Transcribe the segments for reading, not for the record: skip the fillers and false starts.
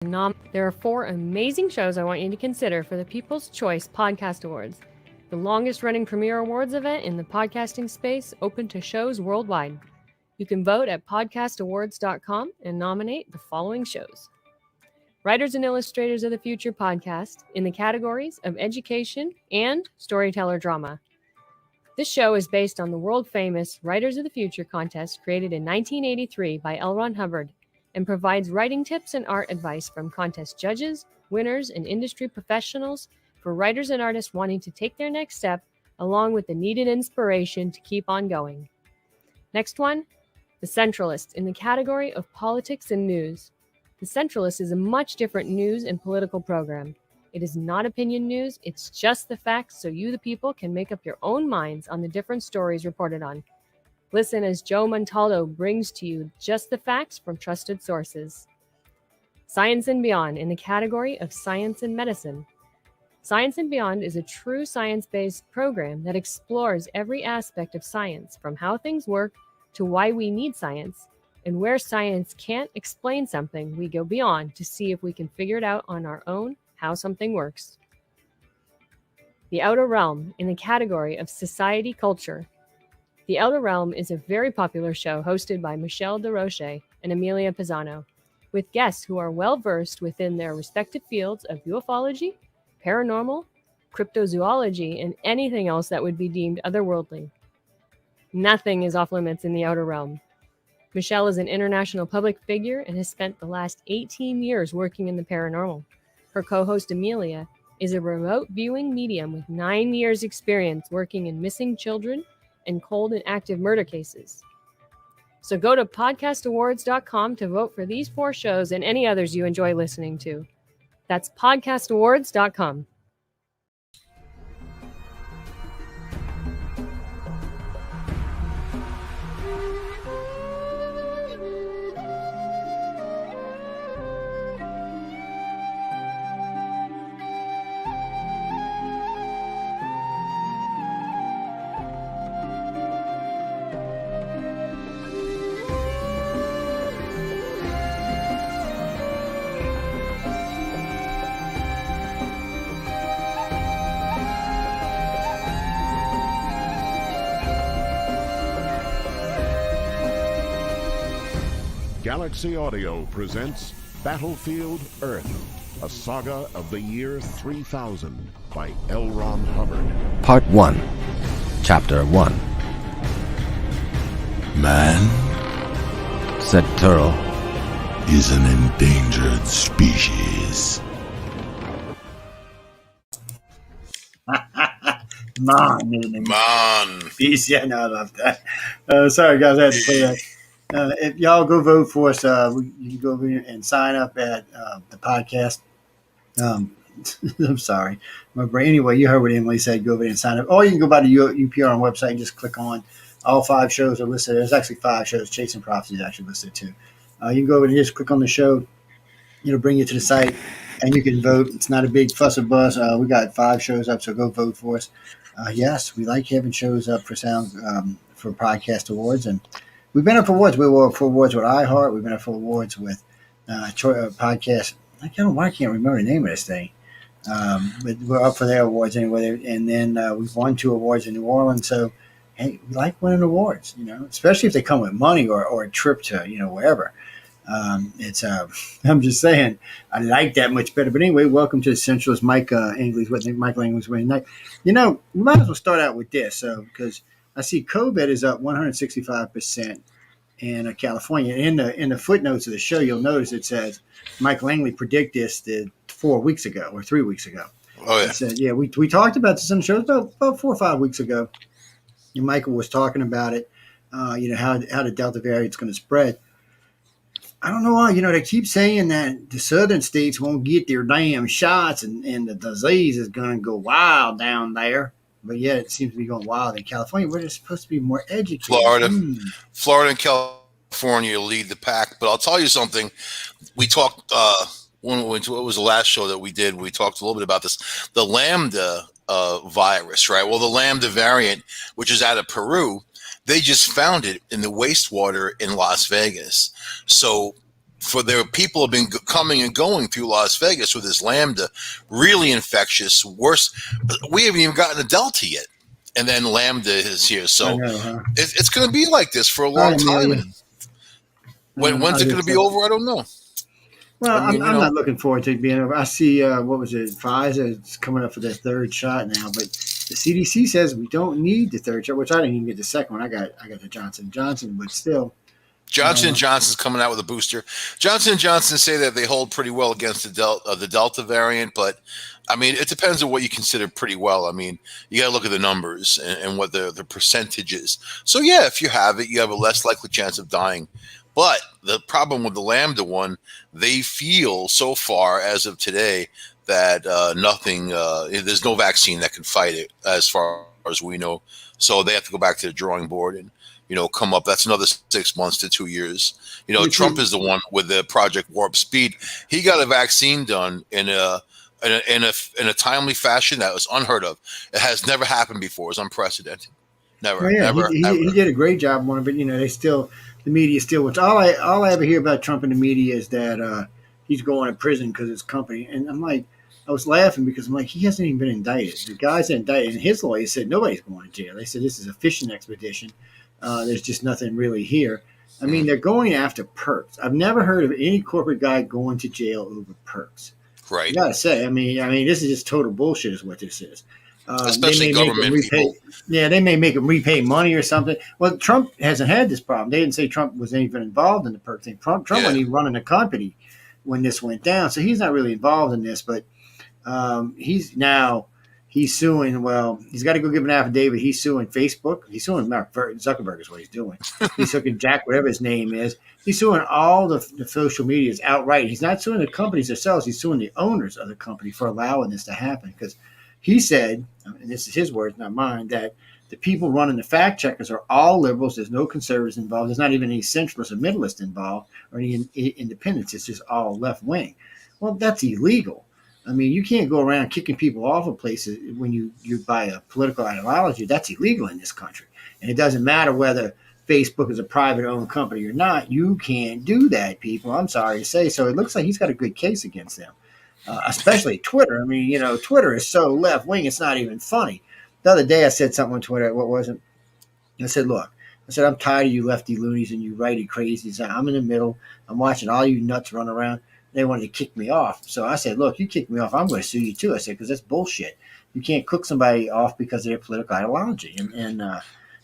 There are 4 amazing shows I want you to consider for the People's Choice Podcast Awards, the longest-running premier awards event in the podcasting space, open to shows worldwide. You can vote at podcastawards.com and nominate the following shows. Writers and Illustrators of the Future podcast in the categories of education and storyteller drama. This show is based on the world-famous Writers of the Future contest created in 1983 by L. Ron Hubbard, and provides writing tips and art advice from contest judges, winners, and industry professionals for writers and artists wanting to take their next step, along with the needed inspiration to keep on going. Next one, The Centralist, in the category of politics and news. The Centralist is a much different news and political program. It is not opinion news, it's just the facts so you, the people, can make up your own minds on the different stories reported on. Listen as Joe Montaldo brings to you just the facts from trusted sources. Science and Beyond, in the category of science and medicine. Science and Beyond is a true science-based program that explores every aspect of science, from how things work to why we need science, and where science can't explain something, we go beyond to see if we can figure it out on our own how something works. The Outer Realm, in the category of society culture. The Outer Realm is a very popular show hosted by Michelle DeRoche and Amelia Pisano, with guests who are well-versed within their respective fields of ufology, paranormal, cryptozoology, and anything else that would be deemed otherworldly. Nothing is off limits in the Outer Realm. Michelle is an international public figure and has spent the last 18 years working in the paranormal. Her co-host Amelia is a remote viewing medium with 9 years experience working in missing children and cold and active murder cases. So go to podcastawards.com to vote for these 4 shows and any others you enjoy listening to. That's podcastawards.com. Galaxy Audio presents Battlefield Earth, a saga of the year 3000 by L. Ron Hubbard. Part 1, Chapter 1. Man, said Turl, is an endangered species. Man. Peace. Yeah, no, I love that. Sorry, guys, I had to play that. If y'all go vote for us, you can go over and sign up at the podcast. I'm sorry, my brain. Anyway, you heard what Emily said. Go over and sign up. Or you can go by the UPR website and just click on all 5 shows are listed. There's actually 5 shows. Chasing Prophecy is actually listed too. You can go over and just click on the show. It'll bring you to the site, and you can vote. It's not a big fuss or buzz. We got 5 shows up, so go vote for us. Yes, we like having shows up for for podcast awards, and we've been up for awards. We were up for awards with iHeart. We've been up for awards with podcast. I don't know why I can't remember the name of this thing. But we're up for their awards anyway. And then we've won 2 awards in New Orleans. So, hey, we like winning awards, especially if they come with money or a trip to, wherever. I'm just saying, I like that much better. But anyway, welcome to the Centralist. Michael Angley's with me. Michael Angley's with me. We might as well start out with this. Because I see COVID is up 165% in California. In the footnotes of the show, you'll notice it says Michael Angley predicted this 4 wees ago or 3 weeks ago. Oh, yeah. It said, we talked about this on the show about 4 or 5 weeks ago. And Michael was talking about it, how the Delta variant's going to spread. I don't know why. They keep saying that the southern states won't get their damn shots and the disease is going to go wild down there. But yet it seems to be going wild in California, where they're supposed to be more educated. Florida and California lead the pack. But I'll tell you something. We talked, what was the last show that we did? We talked a little bit about this. The Lambda virus, right? Well, the Lambda variant, which is out of Peru, they just found it in the wastewater in Las Vegas. So for their people have been coming and going through Las Vegas with this Lambda, really infectious. Worse, we haven't even gotten a Delta yet, and then Lambda is here. So it's going to be like this for a long time. And when's it going to be over? I don't know. Well, I'm not looking forward to it being over. I see, what was it, Pfizer is coming up for their third shot now, but the CDC says we don't need the third shot, which I didn't even get the second one. I got the Johnson & Johnson, but still. Johnson & Johnson's coming out with a booster. Johnson & Johnson say that they hold pretty well against the Delta variant, but, I mean, it depends on what you consider pretty well. I mean, you got to look at the numbers and what the percentage is. So, yeah, if you have it, you have a less likely chance of dying. But the problem with the Lambda one, they feel so far as of today that there's no vaccine that can fight it as far as we know. So they have to go back to the drawing board and, come up. That's another 6 months to 2 years. Trump is the one with the Project Warp Speed. He got a vaccine done in a timely fashion that was unheard of. It has never happened before. It's unprecedented. Never. Well, yeah, never. He did a great job on it, but the media still. Which all I ever hear about Trump in the media is that he's going to prison because it's company, and I'm like, I was laughing because I'm like, he hasn't even been indicted. The guys that indicted, and his lawyer said nobody's going to jail. They said this is a fishing expedition. There's just nothing really here. I mean, they're going after perks. I've never heard of any corporate guy going to jail over perks. Right. I gotta say, I mean, this is just total bullshit, is what this is. Especially government people. Yeah, they may make them repay money or something. Well, Trump hasn't had this problem. They didn't say Trump was even involved in the perk thing. Trump wasn't even running the company when this went down, so he's not really involved in this. But he's suing. Well, he's got to go give an affidavit. He's suing Facebook. He's suing Mark Zuckerberg is what he's doing. He's suing Jack, whatever his name is. He's suing all the social medias outright. He's not suing the companies themselves. He's suing the owners of the company for allowing this to happen because he said, and this is his words, not mine, that the people running the fact checkers are all liberals. There's no conservatives involved. There's not even any centralists or middleists involved or any independents. It's just all left wing. Well, that's illegal. I mean, you can't go around kicking people off of places when you buy a political ideology. That's illegal in this country. And it doesn't matter whether Facebook is a private owned company or not. You can't do that, people. I'm sorry to say. So it looks like he's got a good case against them. Especially Twitter. I mean, Twitter is so left wing, it's not even funny. The other day I said something on Twitter. What was it? I said, look, I'm tired of you lefty loonies and you righty crazies. I'm in the middle. I'm watching all you nuts run around. They wanted to kick me off. So I said, look, you kick me off, I'm going to sue you too. I said, because that's bullshit. You can't cook somebody off because of their political ideology. And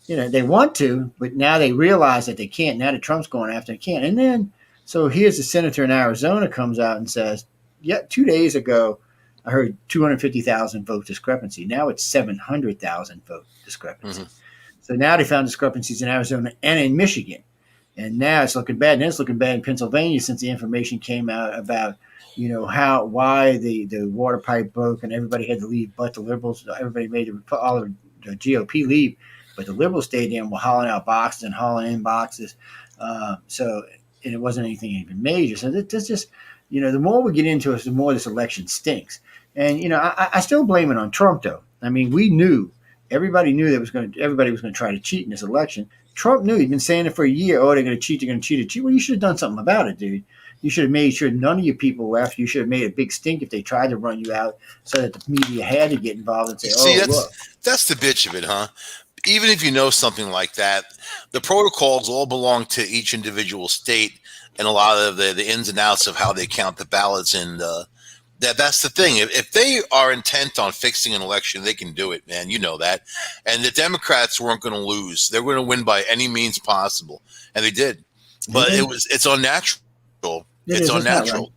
they want to, but now they realize that they can't. Now that Trump's going after they can't. And then, so here's the senator in Arizona comes out and says, yeah, 2 days ago, I heard 250,000 vote discrepancy. Now it's 700,000 vote discrepancy. Mm-hmm. So now they found discrepancies in Arizona and in Michigan. And now it's looking bad. And it's looking bad in Pennsylvania since the information came out about, why the water pipe broke and everybody had to leave but the liberals. Everybody made all the GOP leave, but the liberals stayed there and were hauling out boxes and hauling in boxes. And it wasn't anything even major. So that's just, the more we get into it, the more this election stinks. And, I still blame it on Trump, though. I mean, everybody knew everybody was going to try to cheat in this election. Trump knew. He'd been saying it for a year. Oh, they're going to cheat. They're going to cheat. Well, you should have done something about it, dude. You should have made sure none of your people left. You should have made a big stink if they tried to run you out so that the media had to get involved and say, look. That's the bitch of it, huh? Even if you know something like that, the protocols all belong to each individual state and a lot of the ins and outs of how they count the ballots. And that's the thing. If they are intent on fixing an election, they can do it, man. You know that. And the Democrats weren't going to lose. They're going to win by any means possible. And they did. But it's unnatural. It's unnatural.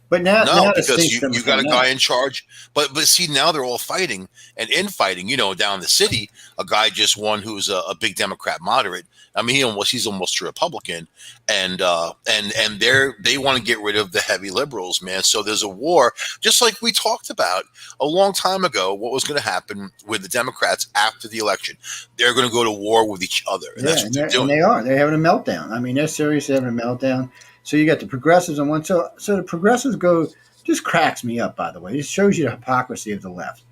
But now because you got a guy in charge. But see, now they're all fighting and infighting. Down the city, a guy just won who's a big Democrat moderate. I mean, he's almost a Republican, and they want to get rid of the heavy liberals, man. So there's a war, just like we talked about a long time ago. What was going to happen with the Democrats after the election? They're going to go to war with each other, and that's what they're doing. And they are. They're having a meltdown. I mean, they're seriously having a meltdown. So you got the progressives on one. So the progressives just cracks me up, by the way. It shows you the hypocrisy of the left.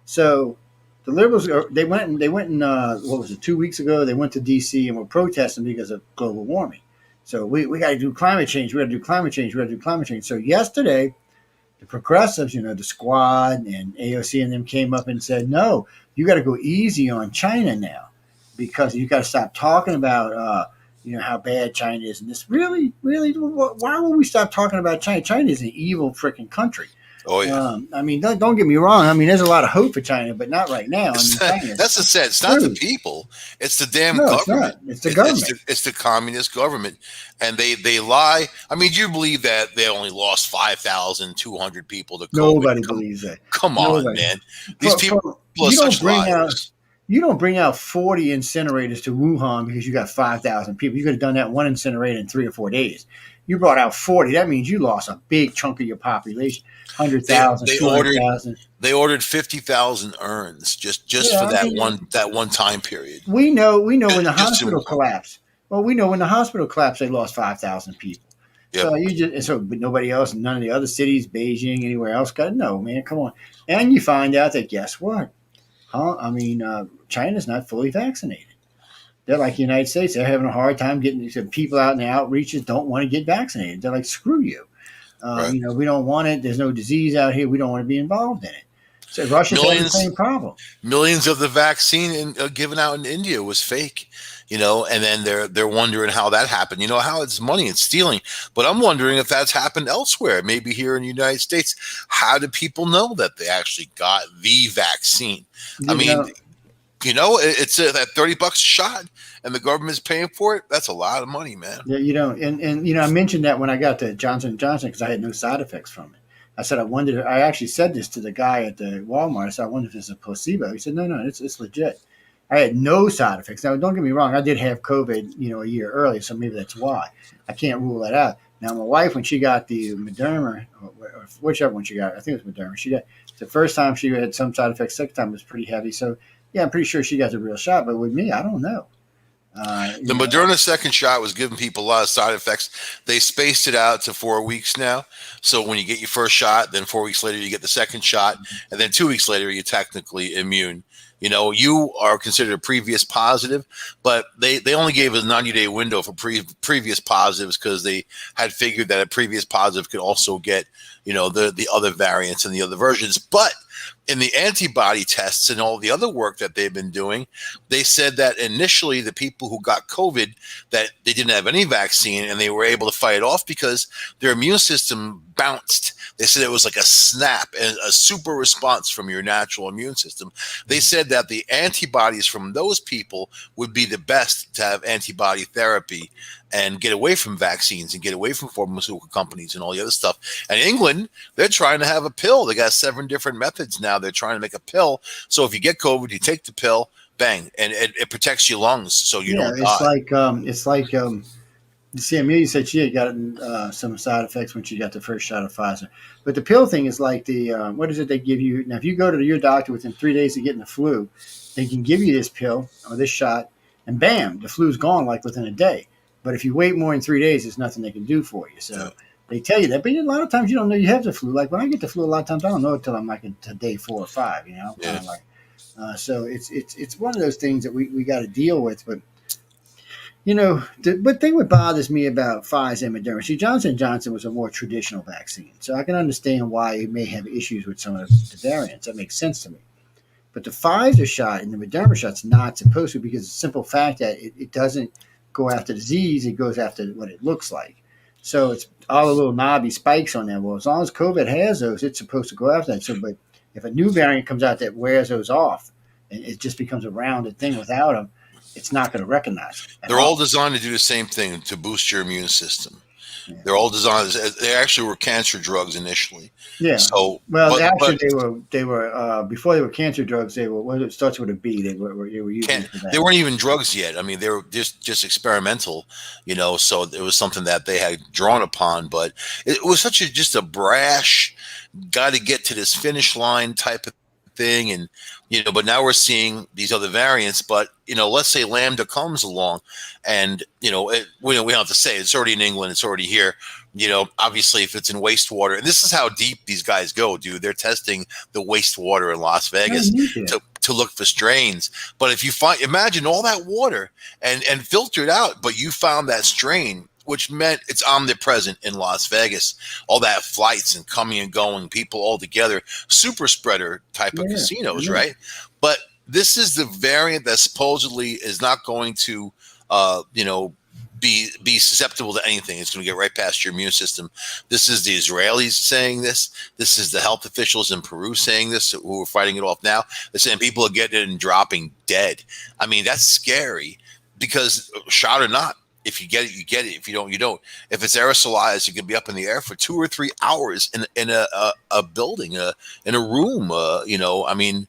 So the liberals, they went and what was it, 2 weeks ago? They went to D.C. and were protesting because of global warming. So we got to do climate change. We got to do climate change. We got to do climate change. So yesterday, the progressives, the Squad and AOC and them came up and said, no, you got to go easy on China now, because you got to stop talking about, how bad China is. And this really, why would we stop talking about China? China is an evil freaking country. Oh, yeah. Don't get me wrong. There's a lot of hope for China, but not right now. That's the sad. It's not the people. It's the damn government. It's the government. It's the communist government. And they lie. Do you believe that they only lost 5,200 people to COVID? Nobody believes that. Come on, man. These people are such liars. You don't bring out 40 incinerators to Wuhan because you got 5,000 people. You could have done that one incinerator in 3 or 4 days. You brought out 40. That means you lost a big chunk of your population. 100,000, 200,000. They ordered 50,000 urns just for that one time period. We know when the hospital collapsed. Well, we know when the hospital collapsed, they lost 5,000 people. Yep. But nobody else, none of the other cities, Beijing, anywhere else got no, man. Come on, and you find out that guess what? China's not fully vaccinated. They're like the United States. They're having a hard time getting people out in the outreaches don't want to get vaccinated. They're like, screw you. Right. We don't want it. There's no disease out here. We don't want to be involved in it. So Russia's having the same problem. Millions of the vaccine given out in India was fake, and then they're wondering how that happened. How it's money and stealing. But I'm wondering if that's happened elsewhere, maybe here in the United States. How do people know that they actually got the vaccine? It's that $30 a shot, and the government's paying for it. That's a lot of money, man. Yeah, and I mentioned that when I got to Johnson & Johnson because I had no side effects from it. I said I actually said this to the guy at the Walmart. I said, I wonder if it's a placebo. He said, no, it's legit. I had no side effects. Now, don't get me wrong. I did have COVID, a year earlier, so maybe that's why. I can't rule that out. Now, my wife, when she got the Moderna, or whichever one she got, I think it was Moderna. She got the first time she had some side effects. Second time was pretty heavy. So, yeah, I'm pretty sure she got the real shot. But with me, I don't know. The Moderna second shot was giving people a lot of side effects. They spaced it out to 4 weeks now. So when you get your first shot, then 4 weeks later you get the second shot, and then 2 weeks later you're technically immune. You are considered a previous positive, but they only gave a 90-day window for previous positives because they had figured that a previous positive could also get, the other variants and the other versions. But in the antibody tests and all the other work that they've been doing, they said that initially the people who got COVID, that they didn't have any vaccine and they were able to fight it off because their immune system bounced. They said it was like a snap and a super response from your natural immune system. They said that the antibodies from those people would be the best to have antibody therapy and get away from vaccines and get away from pharmaceutical companies and all the other stuff. And England, they're trying to have a pill. They got 7 different methods now. They're trying to make a pill. So if you get COVID, you take the pill, bang, and it protects your lungs so you don't die. It's like Amelia said she had gotten some side effects when she got the first shot of Pfizer. But the pill thing is like what is it they give you? Now, if you go to your doctor within 3 days of getting the flu, they can give you this pill or this shot, and bam, the flu's gone like within a day. But if you wait more than 3 days, there's nothing they can do for you. So they tell you that. But a lot of times you don't know you have the flu. Like when I get the flu, a lot of times I don't know it until I'm like to day 4 or 5, Yeah. So it's one of those things that we got to deal with. But, the thing that bothers me about Pfizer and Moderna, see, Johnson & Johnson was a more traditional vaccine. So I can understand why it may have issues with some of the variants. That makes sense to me. But the Pfizer shot and the Moderna shot's not supposed to, because of the simple fact that it doesn't go after disease, it goes after what it looks like. So it's all the little knobby spikes on there. Well, as long as COVID has those, it's supposed to go after that. So, but if a new variant comes out that wears those off, and it just becomes a rounded thing without them, it's not going to recognize it. They're all designed to do the same thing, to boost your immune system. Yeah. They're all designed. They actually were cancer drugs initially. Yeah. So, they were before they were cancer drugs. They were. Well, it starts with a B. They were using. They weren't even drugs yet. They were just experimental. So it was something that they had drawn upon. But it was just a brash, got to get to this finish line type of thing. And but now we're seeing these other variants. But let's say Lambda comes along, and we don't have to say it's already in England. It's already here. Obviously, if it's in wastewater, and this is how deep these guys go, dude. They're testing the wastewater in Las Vegas to look for strains. But if you imagine all that water and filter it out, but you found that strain which meant it's omnipresent in Las Vegas. All that flights and coming and going, people all together, super spreader type of casinos, right? But this is the variant that supposedly is not going to, be susceptible to anything. It's going to get right past your immune system. This is the Israelis saying this. This is the health officials in Peru saying this, who are fighting it off now. They're saying people are getting it and dropping dead. I mean, that's scary because shot or not, if you get it, you get it. If you don't, you don't. If it's aerosolized, you can be up in the air for 2 or 3 hours in a building, in a room. I mean,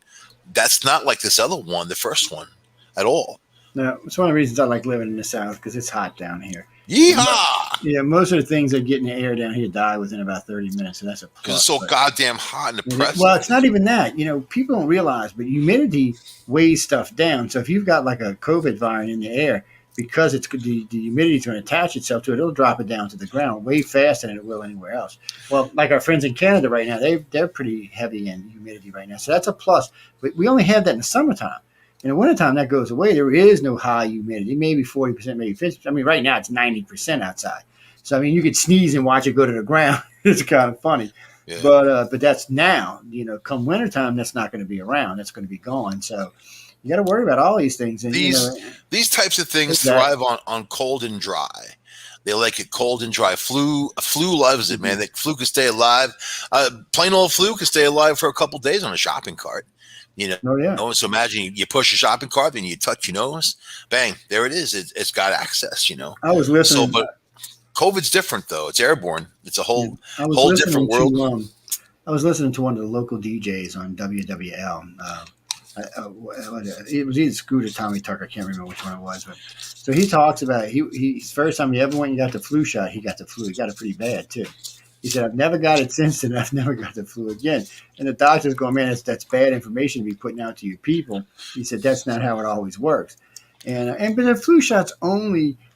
that's not like this other one, the first one, at all. No, it's one of the reasons I like living in the South because it's hot down here. Yeehaw! Yeah, most of the things that get in the air down here die within about 30 minutes, so that's a plus. Because it's so goddamn hot and oppressive. Well, it's not even that. People don't realize, but humidity weighs stuff down. So if you've got like a COVID variant in the air, because it's the humidity is going to attach itself to it, it'll drop it down to the ground way faster than it will anywhere else. Well, like our friends in Canada right now, they're pretty heavy in humidity right now, so that's a plus. But we only have that in the summertime. In the wintertime, that goes away. There is no high humidity, maybe 40%, maybe 50%. I mean, right now it's 90% outside. So, I mean, you could sneeze and watch it go to the ground. It's kind of funny. Yeah. But that's now. Come wintertime, that's not going to be around. That's going to be gone. So you got to worry about all these things. And these types of things thrive on cold and dry. They like it cold and dry. Flu loves it, man. The flu can stay alive. Plain old flu can stay alive for a couple days on a shopping cart. So imagine you push a shopping cart, then you touch your nose, bang, there it is. It's got access. I was listening. But COVID's different though. It's airborne. It's a whole different world. I was listening to one of the local DJs on WWL. It was either Scoot or Tommy Tucker. I can't remember which one it was. But so he talks about he's first time he ever went and got the flu shot. He got the flu. He got it pretty bad too. He said, I've never got it since then. I've never got the flu again. And the doctor's going, man, that's bad information to be putting out to your people. He said, that's not how it always works. But the flu shot's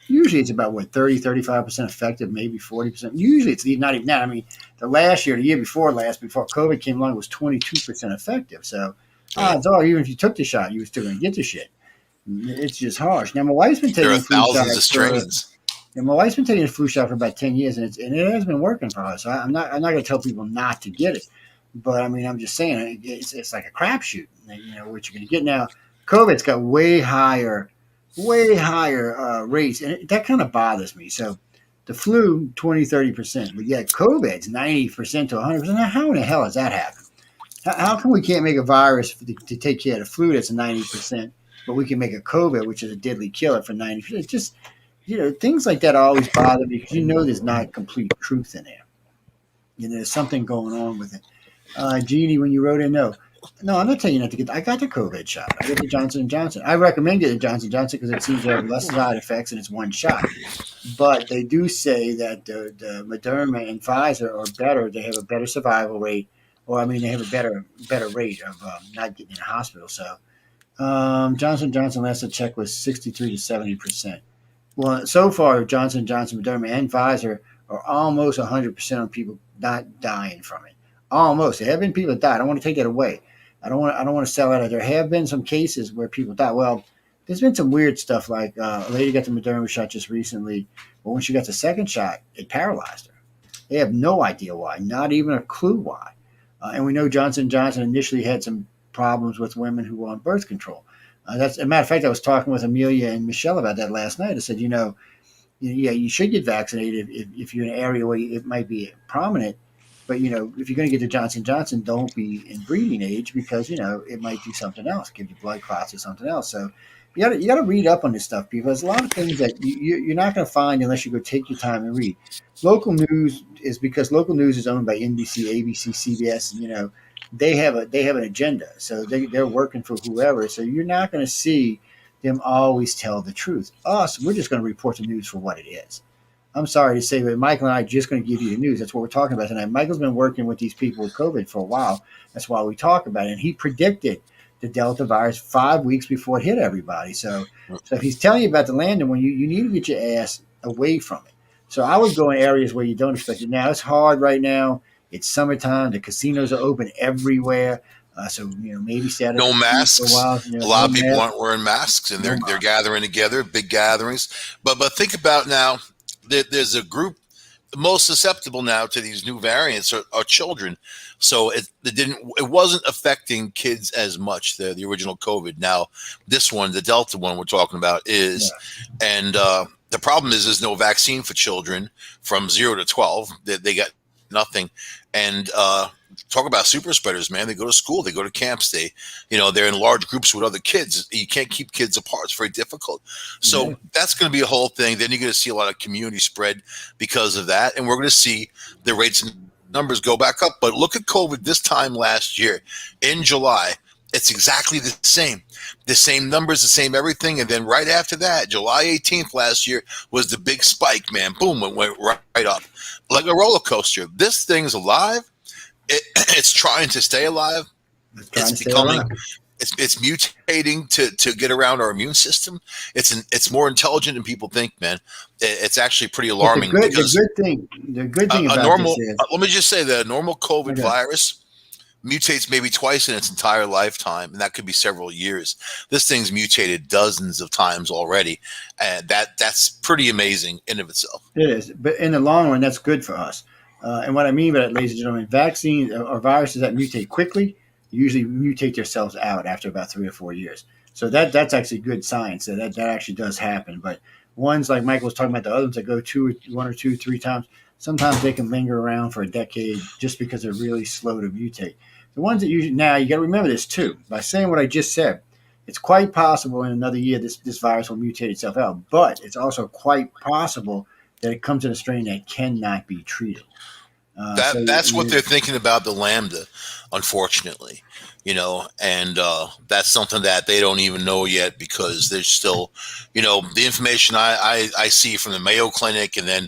usually it's about, 30-35% effective, maybe 40%. Usually it's not even that. I mean, the year before COVID came along, it was 22% effective. So odds are, even if you took the shot, you were still going to get the shit. It's just harsh. Now, my wife's been taking flu shots. Thousands of strains. My wife's been taking a flu shot for about 10 years, and it has been working for her. So I'm not going to tell people not to get it, but I mean I'm just saying it's like a crapshoot. What you're going to get now. COVID's got way higher rates, and that kind of bothers me. So the flu 20-30%, but yet COVID's 90% to 100%. Now, how in the hell does that happen? How come we can't make a virus to take care of the flu that's 90%, but we can make a COVID, which is a deadly killer, for 90%? It's just things like that always bother me because there's not complete truth in there. There's something going on with it. Jeannie, when you wrote in, no, I'm not telling you not to get. I got the COVID shot. I got the Johnson & Johnson. I recommend getting Johnson & Johnson because it seems to have less side effects and it's one shot. But they do say that the Moderna and Pfizer are better. They have a better survival rate, they have a better rate of not getting in the hospital. So Johnson & Johnson last I checked was 63 to 70%. Well, so far, Johnson & Johnson, Moderna, and Pfizer are almost 100% of people not dying from it. Almost. There have been people that died. I don't want to take that away. I don't want to sell out. There have been some cases where people die. Well, there's been some weird stuff like a lady got the Moderna shot just recently, but when she got the second shot, it paralyzed her. They have no idea why, not even a clue why. And we know Johnson & Johnson initially had some problems with women who were on birth control. That's a matter of fact. I was talking with Amelia and Michelle about that last night. I said, you should get vaccinated if you're in an area where it might be prominent. But if you're going to get the Johnson & Johnson, don't be in breeding age because it might do something else, give you blood clots or something else. So you got to read up on this stuff, people. There's a lot of things that you're not going to find unless you go take your time and read. Local news is because local news is owned by NBC, ABC, CBS. They have an agenda, so they're working for whoever. So you're not going to see them always tell the truth. Us, we're just going to report the news for what it is. I'm sorry to say, but Michael and I are just going to give you the news. That's what we're talking about tonight. Michael's been working with these people with COVID for a while. That's why we talk about it. And he predicted the Delta virus 5 weeks before it hit everybody. So if he's telling you about the landing, when you need to get your ass away from it. So I would go in areas where you don't expect it. Now, it's hard right now. It's summertime. The casinos are open everywhere. So maybe Saturday. No masks. For a while, a lot of people aren't wearing masks, and they're gathering together, big gatherings. But think about now. there's a group most susceptible now to these new variants are children. So it wasn't affecting kids as much, the original COVID. Now this one, the Delta one we're talking about is, and the problem is there's no vaccine for children from 0 to 12. They got nothing. And talk about super spreaders, man. They go to school, they go to camps, they're in large groups with other kids. You can't keep kids apart. It's very difficult. So that's going to be a whole thing. Then you're going to see a lot of community spread because of that. And we're going to see the rates and numbers go back up. But look at COVID this time last year in July. It's exactly the same. The same numbers, the same everything. And then right after that, July 18th last year was the big spike, man. Boom, it went right up like a roller coaster. This thing's alive. It's trying to stay alive. It's mutating to get around our immune system. It's more intelligent than people think, man. It's actually pretty alarming. The good thing about normal, this is, let me just say, the normal COVID virus mutates maybe twice in its entire lifetime, and that could be several years. This thing's mutated dozens of times already, and that's pretty amazing in of itself. It is, but in the long run, that's good for us. And what I mean by that, ladies and gentlemen, vaccines or viruses that mutate quickly usually mutate themselves out after about 3 or 4 years. So that's actually good science. That actually does happen. But ones like Michael was talking about, the other ones that go 1 or 2, 3 times, sometimes they can linger around for a decade just because they're really slow to mutate. The ones that now you got to remember this too. By saying what I just said, it's quite possible in another year this virus will mutate itself out. But it's also quite possible that it comes in a strain that cannot be treated. That's what they're thinking about the Lambda, unfortunately, and that's something that they don't even know yet because there's still, the information I see from the Mayo Clinic, and then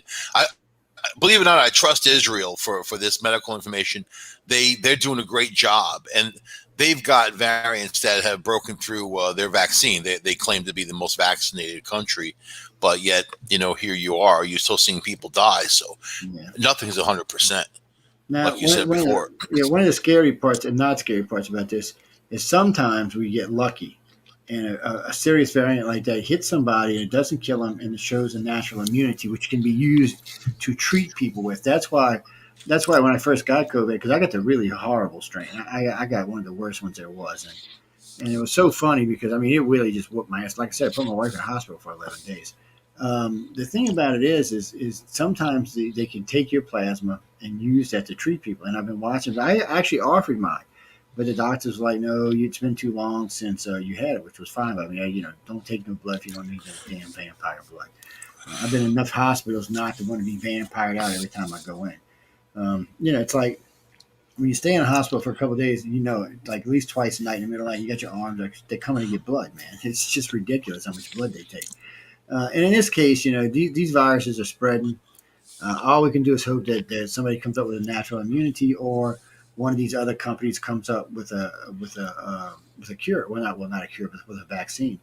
believe it or not, I trust Israel for this medical information. They're doing a great job, and they've got variants that have broken through their vaccine. They claim to be the most vaccinated country, but yet, here you are. You're still seeing people die. So nothing's 100%. Now, like you said before. One of the scary parts and not scary parts about this is sometimes we get lucky, and a serious variant like that hits somebody and it doesn't kill them, and it shows a natural immunity, which can be used to treat people with. That's why when I first got COVID, because I got the really horrible strain. I got one of the worst ones there was. And it was so funny because, it really just whooped my ass. Like I said, I put my wife in the hospital for 11 days. The thing about it is sometimes they can take your plasma and use that to treat people. And I've been watching. I actually offered mine, but the doctors were like, no, it's been too long since you had it, which was fine by me. Don't take no blood if you don't need that damn vampire blood. I've been in enough hospitals not to want to be vampired out every time I go in. It's like when you stay in a hospital for a couple of days, like at least twice a night in the middle of the night, you got your arms, they're coming to get blood, man. It's just ridiculous how much blood they take. And in this case, these viruses are spreading. All we can do is hope that somebody comes up with a natural immunity, or one of these other companies comes up with a cure. Well, not a cure, but with a vaccine.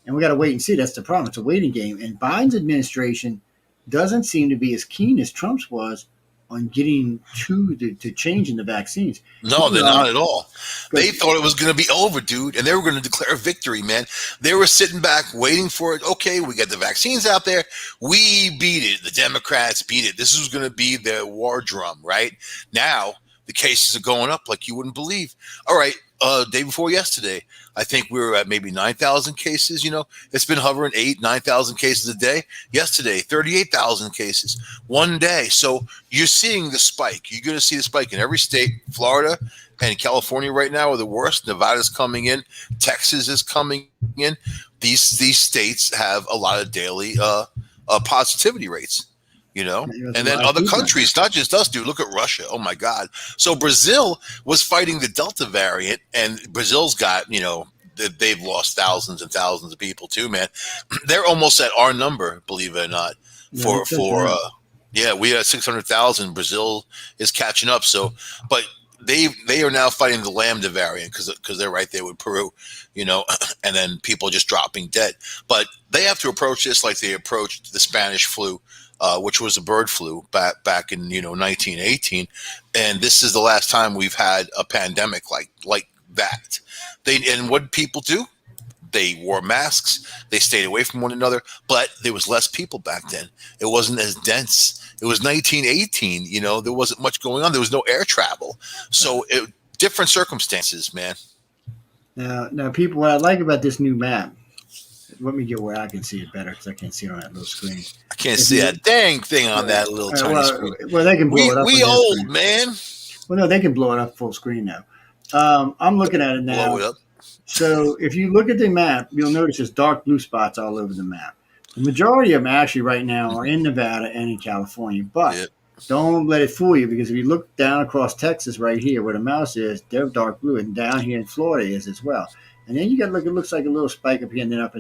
And we got to wait and see. That's the problem. It's a waiting game. And Biden's administration doesn't seem to be as keen as Trump's was on getting to changing the vaccines. No, they're not at all. They thought it was going to be over, dude, and they were going to declare victory, man. They were sitting back waiting for it. Okay, we got the vaccines out there. We beat it. The Democrats beat it. This was going to be their war drum, right? Now the cases are going up like you wouldn't believe. All right, day before yesterday, I think we were at maybe 9,000 cases. It's been hovering 9,000 cases a day. Yesterday, 38,000 cases one day. So you're seeing the spike. You're going to see the spike in every state. Florida and California right now are the worst. Nevada's coming in. Texas is coming in. These states have a lot of daily positivity rates. And then other countries, not just us, dude. Look at Russia. Oh my God. So Brazil was fighting the Delta variant, and Brazil's got, they've lost thousands and thousands of people too, man. They're almost at our number, believe it or not. We had 600,000. Brazil is catching up. So, but they are now fighting the Lambda variant because they're right there with Peru, and then people just dropping dead. But they have to approach this like they approached the Spanish flu. Which was a bird flu back in 1918, and this is the last time we've had a pandemic like that. And what did people do? They wore masks. They stayed away from one another. But there was less people back then. It wasn't as dense. It was 1918. There wasn't much going on. There was no air travel. So different circumstances, man. Now, people, what I like about this new map, let me get where I can see it better because I can't see it on that little screen. I can't see a dang thing on that little tiny screen. Well, they can blow it up. We old, man. Well, no, they can blow it up full screen now. I'm looking at it now. Blow it up. So if you look at the map, you'll notice there's dark blue spots all over the map. The majority of them actually right now are in Nevada and in California. But don't let it fool you, because if you look down across Texas right here where the mouse is, they're dark blue, and down here in Florida is as well. And then you got to look, it looks like a little spike up here and then up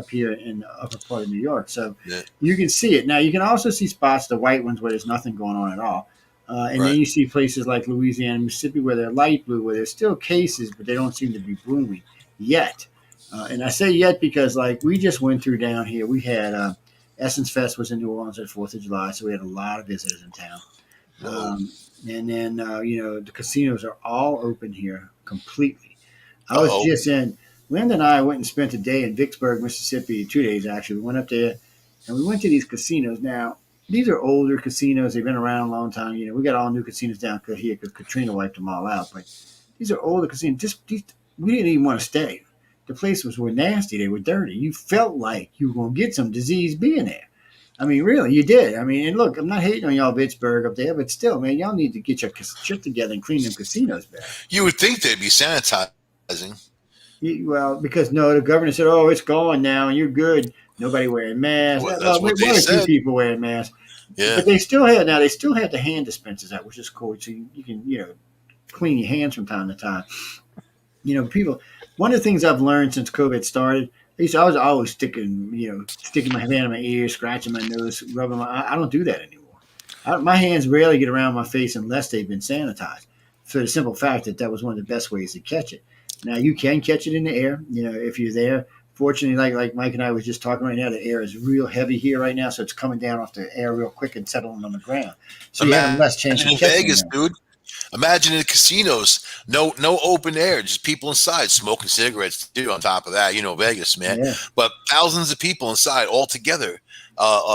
here in the upper part of New York. So you can see it. Now, you can also see spots, the white ones, where there's nothing going on at all. And then you see places like Louisiana and Mississippi where they're light blue, where there's still cases, but they don't seem to be booming yet. And I say yet because, like, we just went through down here. We had Essence Fest was in New Orleans at 4th of July, so we had a lot of visitors in town. And then, the casinos are all open here completely. I was just in – Linda and I went and spent a day in Vicksburg, Mississippi, 2 days actually. We went up there, and we went to these casinos. Now, these are older casinos. They've been around a long time. We got all new casinos down here because Katrina wiped them all out. But these are older casinos. We didn't even want to stay. The places were nasty. They were dirty. You felt like you were going to get some disease being there. I mean, really, you did. I mean, and look, I'm not hating on y'all Vicksburg up there, but still, man, y'all need to get your shit together and clean them casinos better. You would think they'd be sanitizing. Well, because the governor said, "Oh, it's gone now, and you're good." Nobody wearing masks. Well, that's what they said. 2 people wearing masks. Yeah, but they still have the hand dispensers out, which is cool. So you can clean your hands from time to time. People. One of the things I've learned since COVID started, I was always sticking my hand in my ear, scratching my nose, rubbing I don't do that anymore. My hands rarely get around my face unless they've been sanitized. For the simple fact that was one of the best ways to catch it. Now, you can catch it in the air, if you're there. Fortunately, like Mike and I was just talking right now, the air is real heavy here right now, so it's coming down off the air real quick and settling on the ground. So you have less chance of catching Vegas, dude. Imagine in the casinos, no open air, just people inside smoking cigarettes, dude, on top of that, Vegas, man. Yeah. But thousands of people inside all together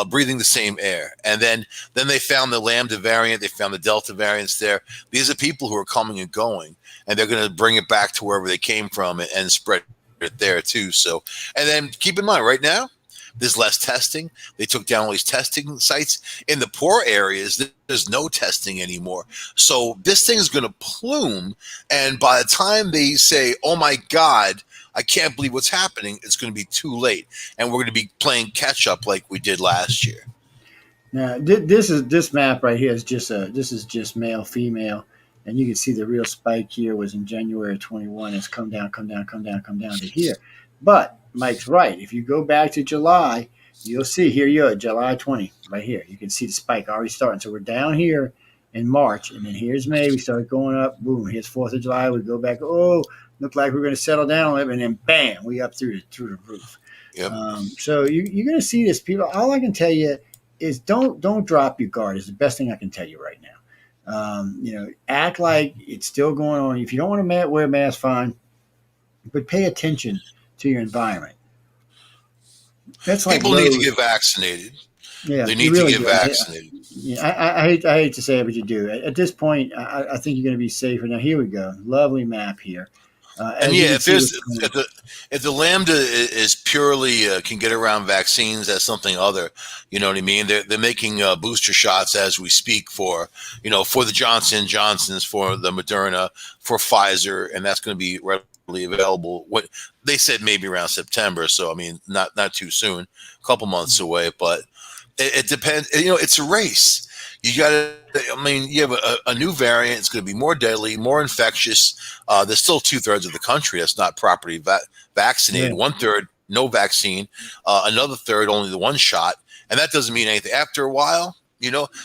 breathing the same air. And then they found the Lambda variant. They found the Delta variants there. These are people who are coming and going, and they're going to bring it back to wherever they came from and spread it there too. So, and then keep in mind right now, there's less testing. They took down all these testing sites. In the poor areas, there's no testing anymore. So this thing is going to plume. And by the time they say, oh, my God, I can't believe what's happening, it's going to be too late. And we're going to be playing catch up like we did last year. Now, this map right here is just male, female. And you can see the real spike here was in January 21. It's come down to here. But Mike's right. If you go back to July, you'll see here you are, July 20, right here. You can see the spike already starting. So we're down here in March, and then here's May. We start going up. Boom. Here's 4th of July. We go back. Oh, look like we're going to settle down a little bit, and then bam, we up through the roof. Yep. So you're going to see this, people. All I can tell you is don't drop your guard. Is the best thing I can tell you right now. Act like it's still going on. If you don't want to wear a mask, fine, but pay attention to your environment. That's like people need to get vaccinated. Yeah, they need to get vaccinated. I hate to say it, but you do. At this point, I think you're going to be safer. Now here we go. Lovely map here. If the Lambda is purely can get around vaccines, that's something other. You know what I mean? They're making booster shots as we speak for the Johnson & Johnsons, for the Moderna, for Pfizer, and that's going to be readily available. What they said, maybe around September. So I mean, not too soon, a couple months away. But it depends. It's a race. You got to. I mean, you have a new variant. It's going to be more deadly, more infectious. There's still 2/3 of the country that's not properly vaccinated. Yeah. 1/3 no vaccine. Another third only the one shot, and that doesn't mean anything. After a while,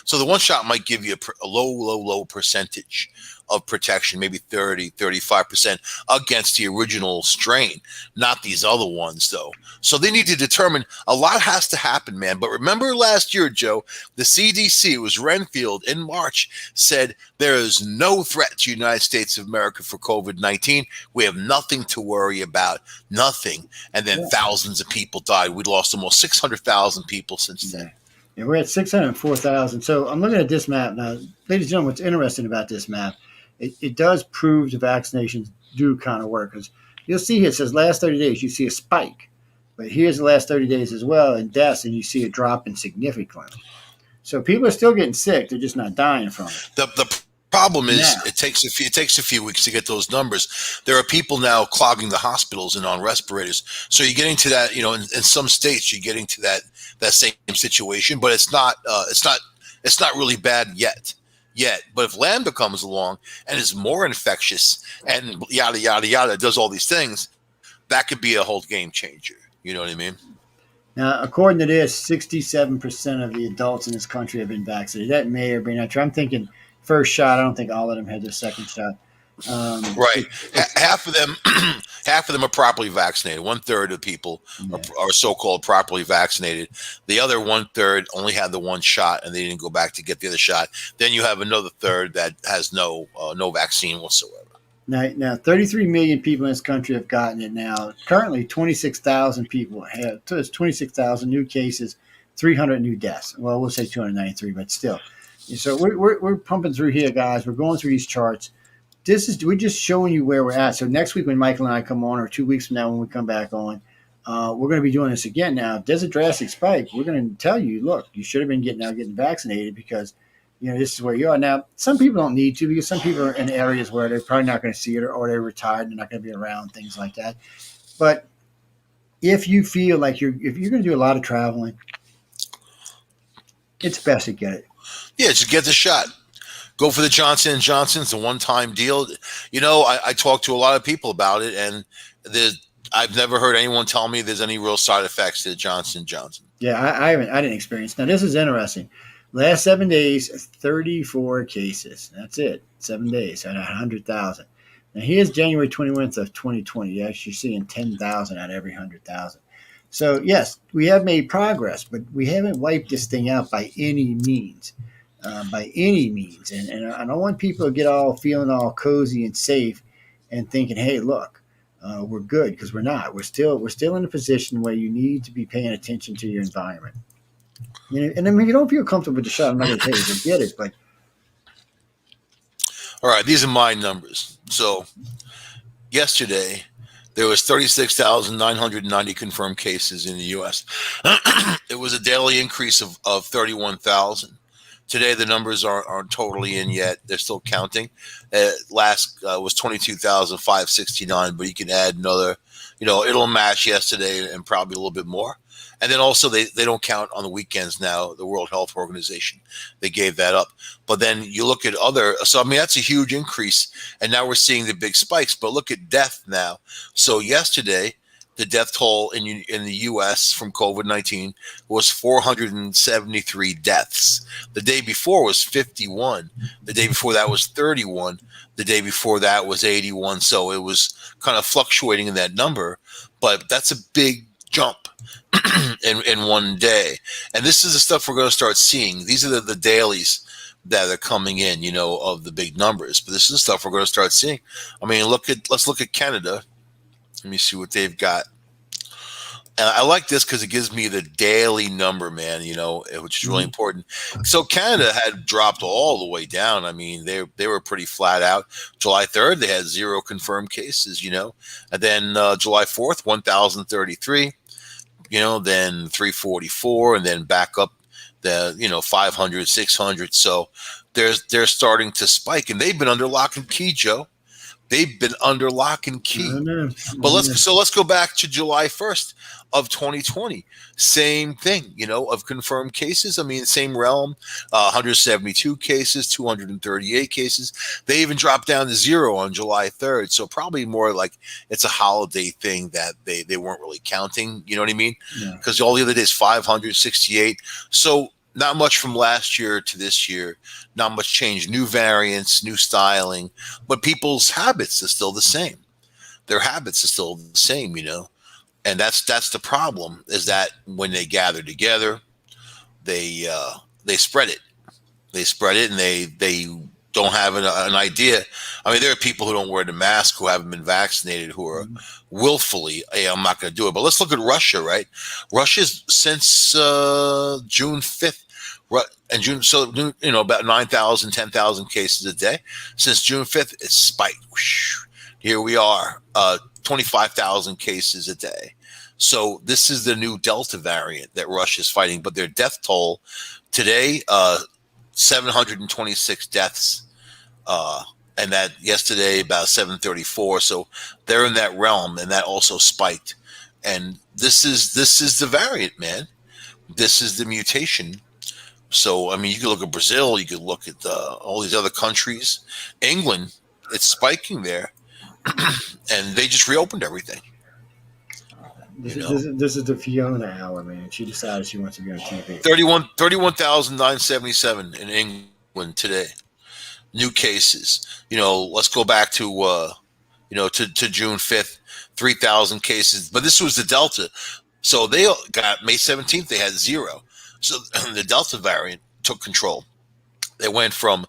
so the one shot might give you a low percentage of protection, maybe 35% against the original strain, not these other ones, though. So they need to determine, a lot has to happen, man. But remember last year, Joe, the CDC, it was Renfield in March, said there is no threat to the United States of America for COVID-19. We have nothing to worry about, nothing. And then thousands of people died. We lost almost 600,000 people since then. Yeah, we're at 604,000. So I'm looking at this map now. Ladies and gentlemen, what's interesting about this map, it does prove the vaccinations do kind of work. Because you'll see here, it says last 30 days, you see a spike. But here's the last 30 days as well in deaths, and you see it dropping significantly. So people are still getting sick. They're just not dying from it. The problem is it takes a few weeks to get those numbers. There are people now clogging the hospitals and on respirators. So you're getting to that, in some states you're getting to that same situation, but it's not really bad yet. But if Lambda comes along and is more infectious and yada yada yada, does all these things, that could be a whole game changer. You know what I mean? Now, according to this, 67% of the adults in this country have been vaccinated. That may or may not true. I'm thinking first shot. I don't think all of them had their second shot. Right. Half of them are properly vaccinated. 1/3 of people are so-called properly vaccinated. The other 1/3 only had the one shot and they didn't go back to get the other shot. Then you have another third that has no vaccine whatsoever. Now, 33 million people in this country have gotten it now. Currently, 26,000 people have. So it's 26,000 new cases, 300 new deaths. Well, we'll say 293, but still. So we're pumping through here, guys. We're going through these charts. We're just showing you where we're at. So next week when Michael and I come on, or 2 weeks from now when we come back on, we're going to be doing this again. Now, if there's a drastic spike, we're going to tell you, look, you should have been getting vaccinated because this is where you are. Now, some people don't need to because some people are in areas where they're probably not going to see it or they're retired and they're not going to be around, things like that. But if you feel like if you're going to do a lot of traveling, it's best to get it. Yeah, just get the shot. Go for the Johnson & Johnson. It's a one-time deal. I talked to a lot of people about it, and I've never heard anyone tell me there's any real side effects to the Johnson & Johnson. Yeah, I didn't experience. Now, this is interesting. Last 7 days, 34 cases. That's it. 7 days at 100,000. Now, here's January 21st of 2020. You're actually seeing 10,000 out of every 100,000. So, yes, we have made progress, but we haven't wiped this thing out by any means. And I don't want people to get feeling all cozy and safe and thinking, hey, look, we're good, because we're not. We're still in a position where you need to be paying attention to your environment. And I mean, if you don't feel comfortable with the shot, I'm not going to tell you to get it. But all right, these are my numbers. So yesterday, there was 36,990 confirmed cases in the U.S. It was a daily increase of 31,000. Today, the numbers aren't totally in yet. They're still counting. Last was 22,569, but you can add another, it'll match yesterday and probably a little bit more. And then also they don't count on the weekends now, the World Health Organization. They gave that up. But then you look at that's a huge increase. And now we're seeing the big spikes. But look at death now. So yesterday, the death toll in the U.S. from COVID-19 was 473 deaths. The day before was 51. The day before that was 31. The day before that was 81. So it was kind of fluctuating in that number. But that's a big jump in one day. And this is the stuff we're going to start seeing. These are the dailies that are coming in, of the big numbers. But this is the stuff we're going to start seeing. I mean, let's look at Canada. Let me see what they've got. And I like this because it gives me the daily number, man, which is really important. So Canada had dropped all the way down. I mean, they were pretty flat out. July 3rd, they had 0 confirmed cases, And then July 4th, 1,033, then 344, and then back up 500, 600. So they're starting to spike, and they've been under lock and key, Joe. They've been under lock and key. But let's go back to July 1st of 2020. Same thing, of confirmed cases. I mean, same realm, 172 cases, 238 cases. They even dropped down to 0 on July 3rd. So probably more like it's a holiday thing that they weren't really counting. You know what I mean? Because all the other days, 568. So not much from last year to this year. Not much change. New variants, new styling, but people's habits are still the same. Their habits are still the same, and that's the problem. Is that when they gather together, they spread it. They spread it, and they don't have an idea. I mean, there are people who don't wear the mask who haven't been vaccinated who are willfully, hey, I'm not going to do it. But let's look at Russia, right? Russia's since June 5th, and June, so about 9,000, 10,000 cases a day. Since June 5th, it's spiked. Here we are, 25,000 cases a day. So this is the new Delta variant that Russia's fighting. But their death toll today, 726 deaths, and that yesterday about 734. So they're in that realm, and that also spiked. And this is the variant, man. This is the mutation. So I mean, you could look at Brazil, you could look at all these other countries. England, it's spiking there, and they just reopened everything. This is the Fiona hour, man. She decided she wants to be on TV. 31,977 in England today. New cases. Let's go back to to June 5th, 3,000 cases. But this was the Delta. So they got May 17th, they had 0. So the Delta variant took control. They went from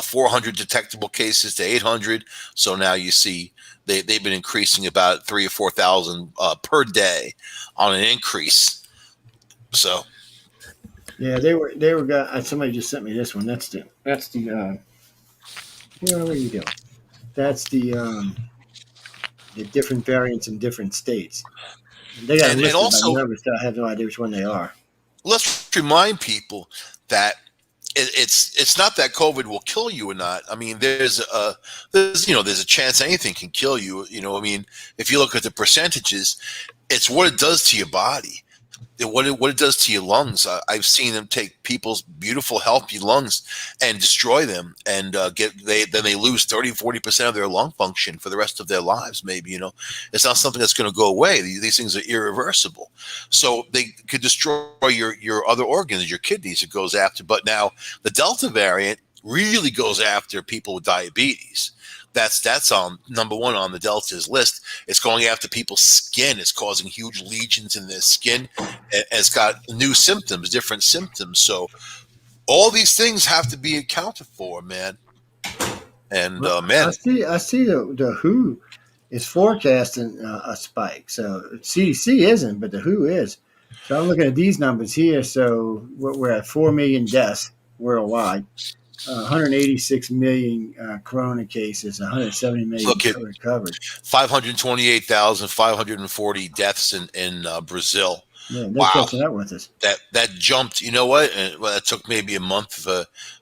400 detectable cases to 800. So now you see they've been increasing about 3,000 or 4,000 per day on an increase. So, yeah, they were. Somebody just sent me this one. That's the. What are you doing? That's the different variants in different states. They got and also numbers. I have no idea which one they are. Let's remind people that it's not that COVID will kill you or not. I mean, there's a chance anything can kill you. I mean, if you look at the percentages, it's what it does to your body, what it does to your lungs. I've seen them take people's beautiful, healthy lungs and destroy them, and then they lose 30-40% of their lung function for the rest of their lives. Maybe it's not something that's going to go away. These things are irreversible, so they could destroy your other organs, your kidneys. It goes after, but now the Delta variant really goes after people with diabetes. That's on number one on the Delta's list. It's going after people's skin. It's causing huge lesions in their skin. And it's got new symptoms, different symptoms. So all these things have to be accounted for, man. And man, I see the WHO is forecasting a spike. So CDC isn't, but the WHO is. So I'm looking at these numbers here. So we're at 4 million deaths worldwide. 186 million corona cases, 170 million recovered. 528,540 deaths in Brazil. Yeah, they're catching up with us. That jumped. You know what? Well, it took maybe a month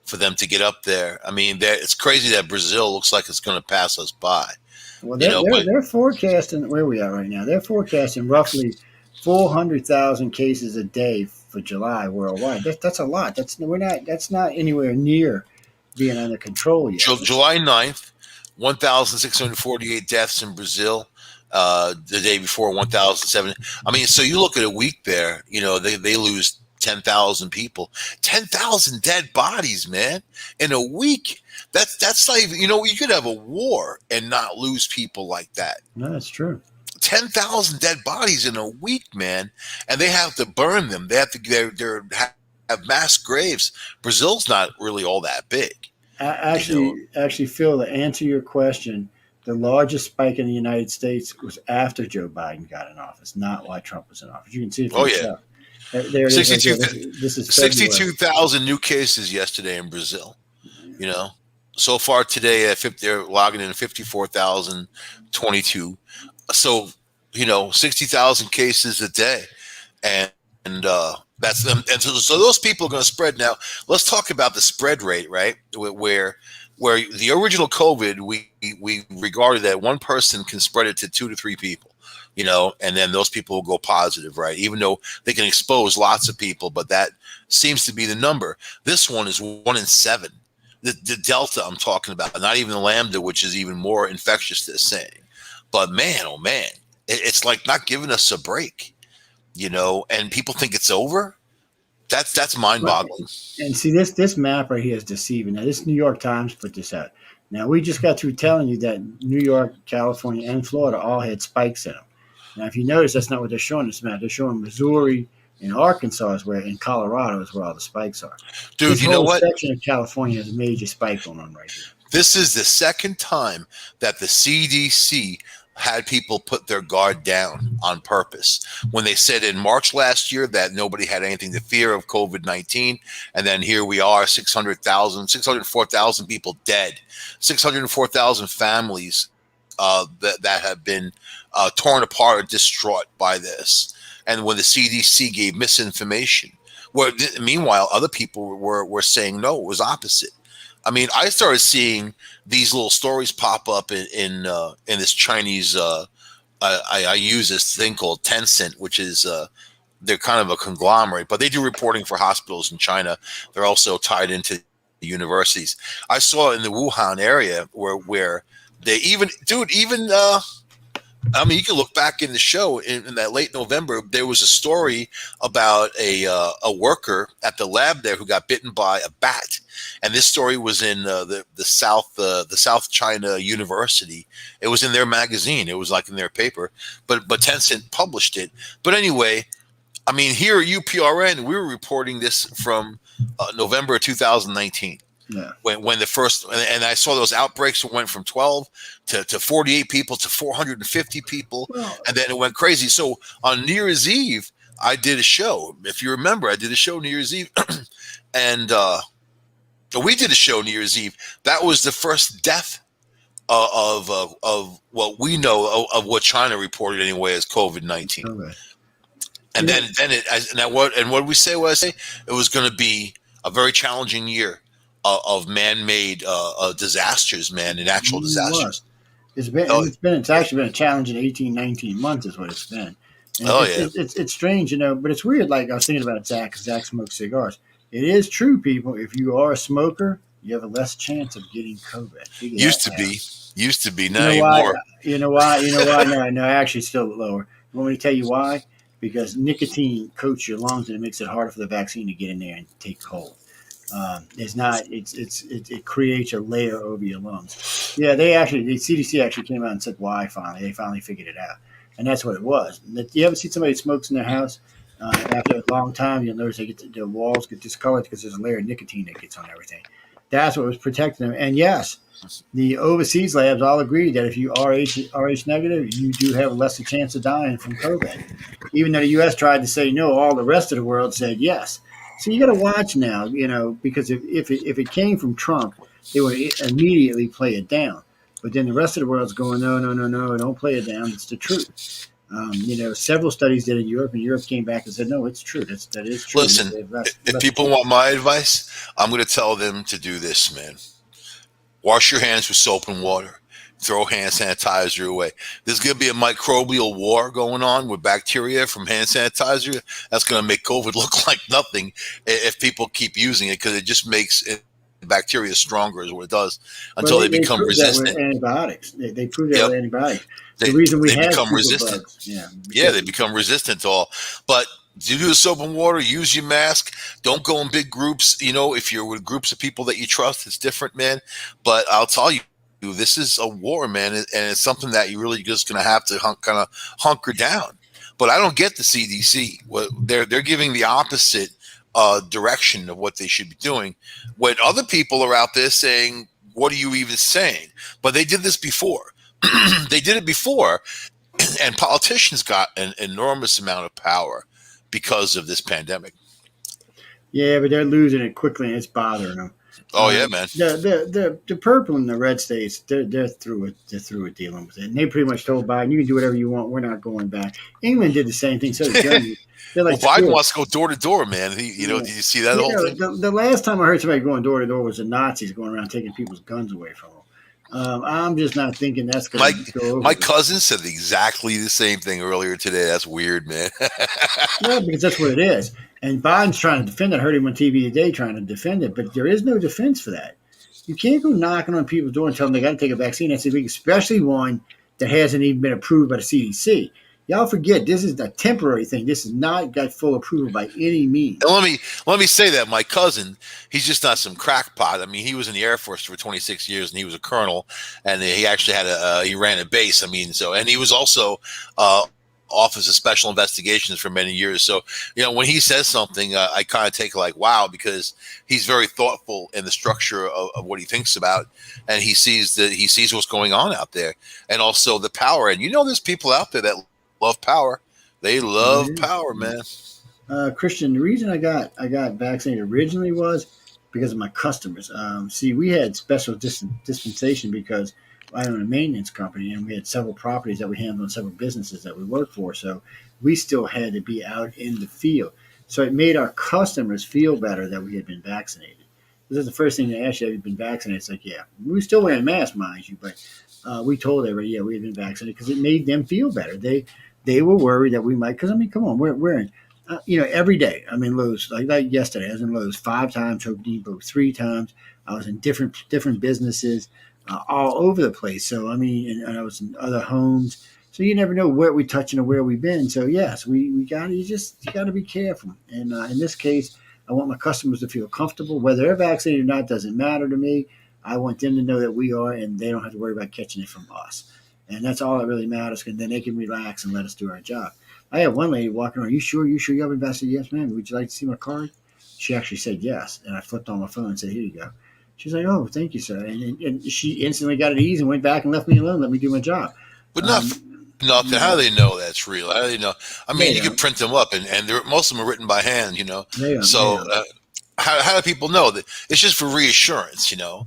for them to get up there. I mean, it's crazy that Brazil looks like it's going to pass us by. Well, they're forecasting where we are right now. They're forecasting roughly 400,000 cases a day for July worldwide. That's a lot. That's not anywhere near being under control yet. July 9th, 1,648 deaths in Brazil. The day before, 1,007. I mean, so you look at a week there, they lose 10,000 people, 10,000 dead bodies, man, in a week. That's not even, you could have a war and not lose people like that. No, that's true. 10,000 dead bodies in a week, man, and they have to burn them. They have to have mass graves. Brazil's not really all that big. Actually, Phil, to answer your question, the largest spike in the United States was after Joe Biden got in office, not while Trump was in office. You can see it for yourself. There it is. This is 62,000 new cases yesterday in Brazil. So far today, they're logging in 54,022. So, 60,000 cases a day, and that's them. And so those people are going to spread. Now, let's talk about the spread rate, right? Where the original COVID, we regarded that one person can spread it to 2 to 3 people, and then those people will go positive, right? Even though they can expose lots of people, but that seems to be the number. This one is 1 in 7. The Delta I'm talking about, not even the Lambda, which is even more infectious, they're saying. But man, oh man, it's like not giving us a break, and people think it's over. That's mind-boggling. And see, this map right here is deceiving. Now, this New York Times put this out. Now, we just got through telling you that New York, California, and Florida all had spikes in them. Now, if you notice, that's not what they're showing this map. They're showing Missouri and Arkansas is where, and Colorado is where all the spikes are. Dude, this you know whole what? section of California has a major spike going on right here. This is the second time that the CDC had people put their guard down on purpose when they said in March last year that nobody had anything to fear of COVID-19. And then here we are, 604,000 people dead, 604,000 families that have been torn apart or distraught by this. And when the CDC gave misinformation, where meanwhile, other people were saying, no, it was opposite. I mean, I started seeing these little stories pop up in this Chinese. I use this thing called Tencent, which is they're kind of a conglomerate, but they do reporting for hospitals in China. They're also tied into the universities. I saw in the Wuhan area where they even. I mean, you can look back in the show in that late November. There was a story about a worker at the lab there who got bitten by a bat, and this story was in the South China University. It was in their magazine. It was like in their paper, but Tencent published it. But anyway, I mean, here at UPRN, we were reporting this from November 2019. Yeah. When the first, and I saw those outbreaks went from 12 to 48 people to 450 people, and then it went crazy. So on New Year's Eve, I did a show. If you remember, I did a show New Year's Eve, and we did a show New Year's Eve. That was the first death of what we know of what China reported anyway as COVID-19. Okay. And then what did we say? What I say? It was going to be a very challenging year of man-made disasters, man, and actual disasters. It's actually been a challenging 18, 19 months is what it's been. And it's strange, but it's weird. Like I was thinking about Zach smokes cigars. It is true, people. If you are a smoker, you have a less chance of getting COVID. Used to be, not anymore. You know why? No, actually still lower. You want me to tell you why? Because nicotine coats your lungs and it makes it harder for the vaccine to get in there and take hold. It creates a layer over your lungs. Yeah, the CDC actually came out and said why finally. They finally figured it out. And that's what it was. You ever see somebody smokes in their house? After a long time, you'll notice the walls get discolored because there's a layer of nicotine that gets on everything. That's what was protecting them. And yes, the overseas labs all agreed that if you are RH negative, you do have a lesser chance of dying from COVID. Even though the U.S. tried to say no, all the rest of the world said yes. So you got to watch now, because if it came from Trump, they would immediately play it down. But then the rest of the world's going, no, don't play it down. It's the truth. Several studies did in Europe, and Europe came back and said, no, it's true. That is true. Listen, if people want my advice, I'm going to tell them to do this, man. Wash your hands with soap and water. Throw hand sanitizer away. There's going to be a microbial war going on with bacteria from hand sanitizer. That's going to make COVID look like nothing if people keep using it, because it just makes bacteria stronger is what it does until they become resistant. With antibiotics. They prove that with antibiotics. The reason we have become resistant. They become resistant to all. But do the soap and water, use your mask. Don't go in big groups. If you're with groups of people that you trust, it's different, man. But I'll tell you, this is a war, man, and it's something that you really just going to have to kind of hunker down. But I don't get the CDC. They're giving the opposite direction of what they should be doing, when other people are out there saying, what are you even saying? But they did this before. They did it before, and politicians got an enormous amount of power because of this pandemic. Yeah, but they're losing it quickly, and it's bothering them. Oh yeah, man. The purple and the red states, they're through it. They're through it dealing with it, and they pretty much told Biden, "You can do whatever you want. We're not going back." England did the same thing. So did Germany. Like, Biden wants to go door to door, man. Did you see that whole thing? The last time I heard somebody going door to door was the Nazis going around taking people's guns away from them. I'm just not thinking that's going to go over. My cousin said exactly the same thing earlier today. That's weird, man. Yeah, because that's what it is. And Biden's trying to defend it. I heard him on TV today trying to defend it, but there is no defense for that. You can't go knocking on people's door and tell them they got to take a vaccine. That's illegal, especially one that hasn't even been approved by the CDC. Y'all forget this is a temporary thing. This is not got full approval by any means. And let me say that my cousin, he's just not some crackpot. I mean, he was in the Air Force for 26 years, and he was a colonel, and he actually he ran a base. I mean, and he was also Office of Special Investigations for many years. So, when he says something, I kind of take like, wow, because he's very thoughtful in the structure of what he thinks about, and he sees what's going on out there, and also the power. And there's people out there that love power. They love power, man. Christian, the reason I got vaccinated originally was because of my customers. See, we had special dispensation because I own a maintenance company, and we had several properties that we handled and several businesses that we worked for. So we still had to be out in the field. So it made our customers feel better that we had been vaccinated. This is the first thing they asked you, have you been vaccinated? It's like, yeah. We were still wearing masks, mind you, but we told everybody, yeah, we had been vaccinated because it made them feel better. They were worried that we might, because, I mean, come on, we're in, every day. I'm in Lowe's, like yesterday, I was in Lowe's 5 times, Home Depot 3 times. I was in different businesses all over the place. So, I mean, and I was in other homes. So you never know where we're touching or where we've been. So, yes, you got to be careful. And in this case, I want my customers to feel comfortable. Whether they're vaccinated or not doesn't matter to me. I want them to know that we are, and they don't have to worry about catching it from us. And that's all that really matters, because then they can relax and let us do our job. I had one lady walking around, you sure you have invested? Yes, ma'am. Would you like to see my card? She actually said yes. And I flipped on my phone and said, here you go. She's like, oh, thank you, sir. And she instantly got at ease and went back and left me alone, let me do my job. But nothing. How do they know that's real? How do they know? I mean, you can print them up, and most of them are written by hand, So how do people know that? It's just for reassurance, It is.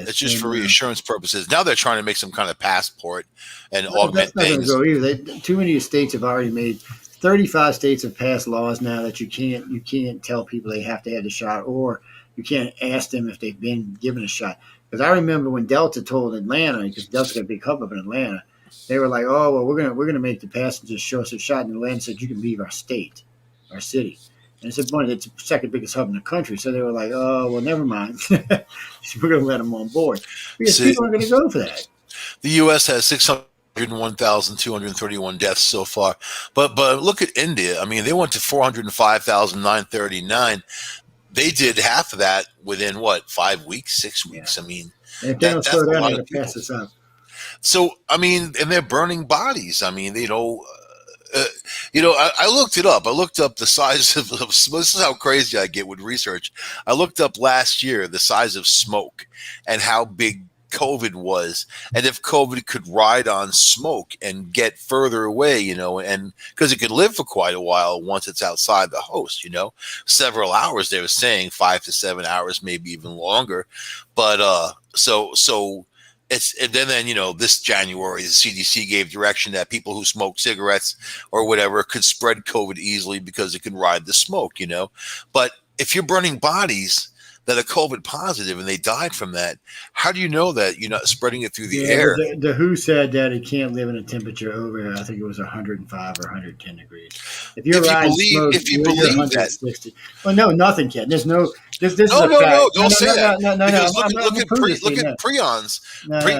It's just for reassurance purposes. Now they're trying to make some kind of passport and augment things. Go either. Too many states have already made. 35 states have passed laws now that you can't tell people they have to have the shot, or you can't ask them if they've been given a shot. Because I remember when Delta told Atlanta, because Delta's got a big hub up in Atlanta, they were like, "Oh, well, we're gonna make the passengers show us a shot." And Atlanta said, "You can leave our state, our city." And it's it's the second biggest hub in the country. So they were like, "Oh, well, never mind. We're going to let them on board." Because people aren't going to go for that. The U.S. has 601,231 deaths so far. But look at India. I mean, they went to 405,939. They did half of that within, 5 weeks, 6 weeks? Yeah. I mean, and if they don't slow down, they'll pass us up. So, I mean, and they're burning bodies. I mean, I looked it up. I looked up the size of this is how crazy I get with research. I looked up last year the size of smoke and how big COVID was, and if COVID could ride on smoke and get further away, and because it could live for quite a while once it's outside the host, several hours. They were saying 5 to 7 hours, maybe even longer. But so. It's and then this January the CDC gave direction that people who smoke cigarettes or whatever could spread COVID easily because it can ride the smoke, But if you're burning bodies that are COVID positive and they died from that, how do you know that you're not spreading it through the air? The WHO said that it can't live in a temperature over, I think it was 105 or 110 degrees. If you believe that. Well, no, nothing can. There's no. This is a fact. Don't say that. No. Look at prions.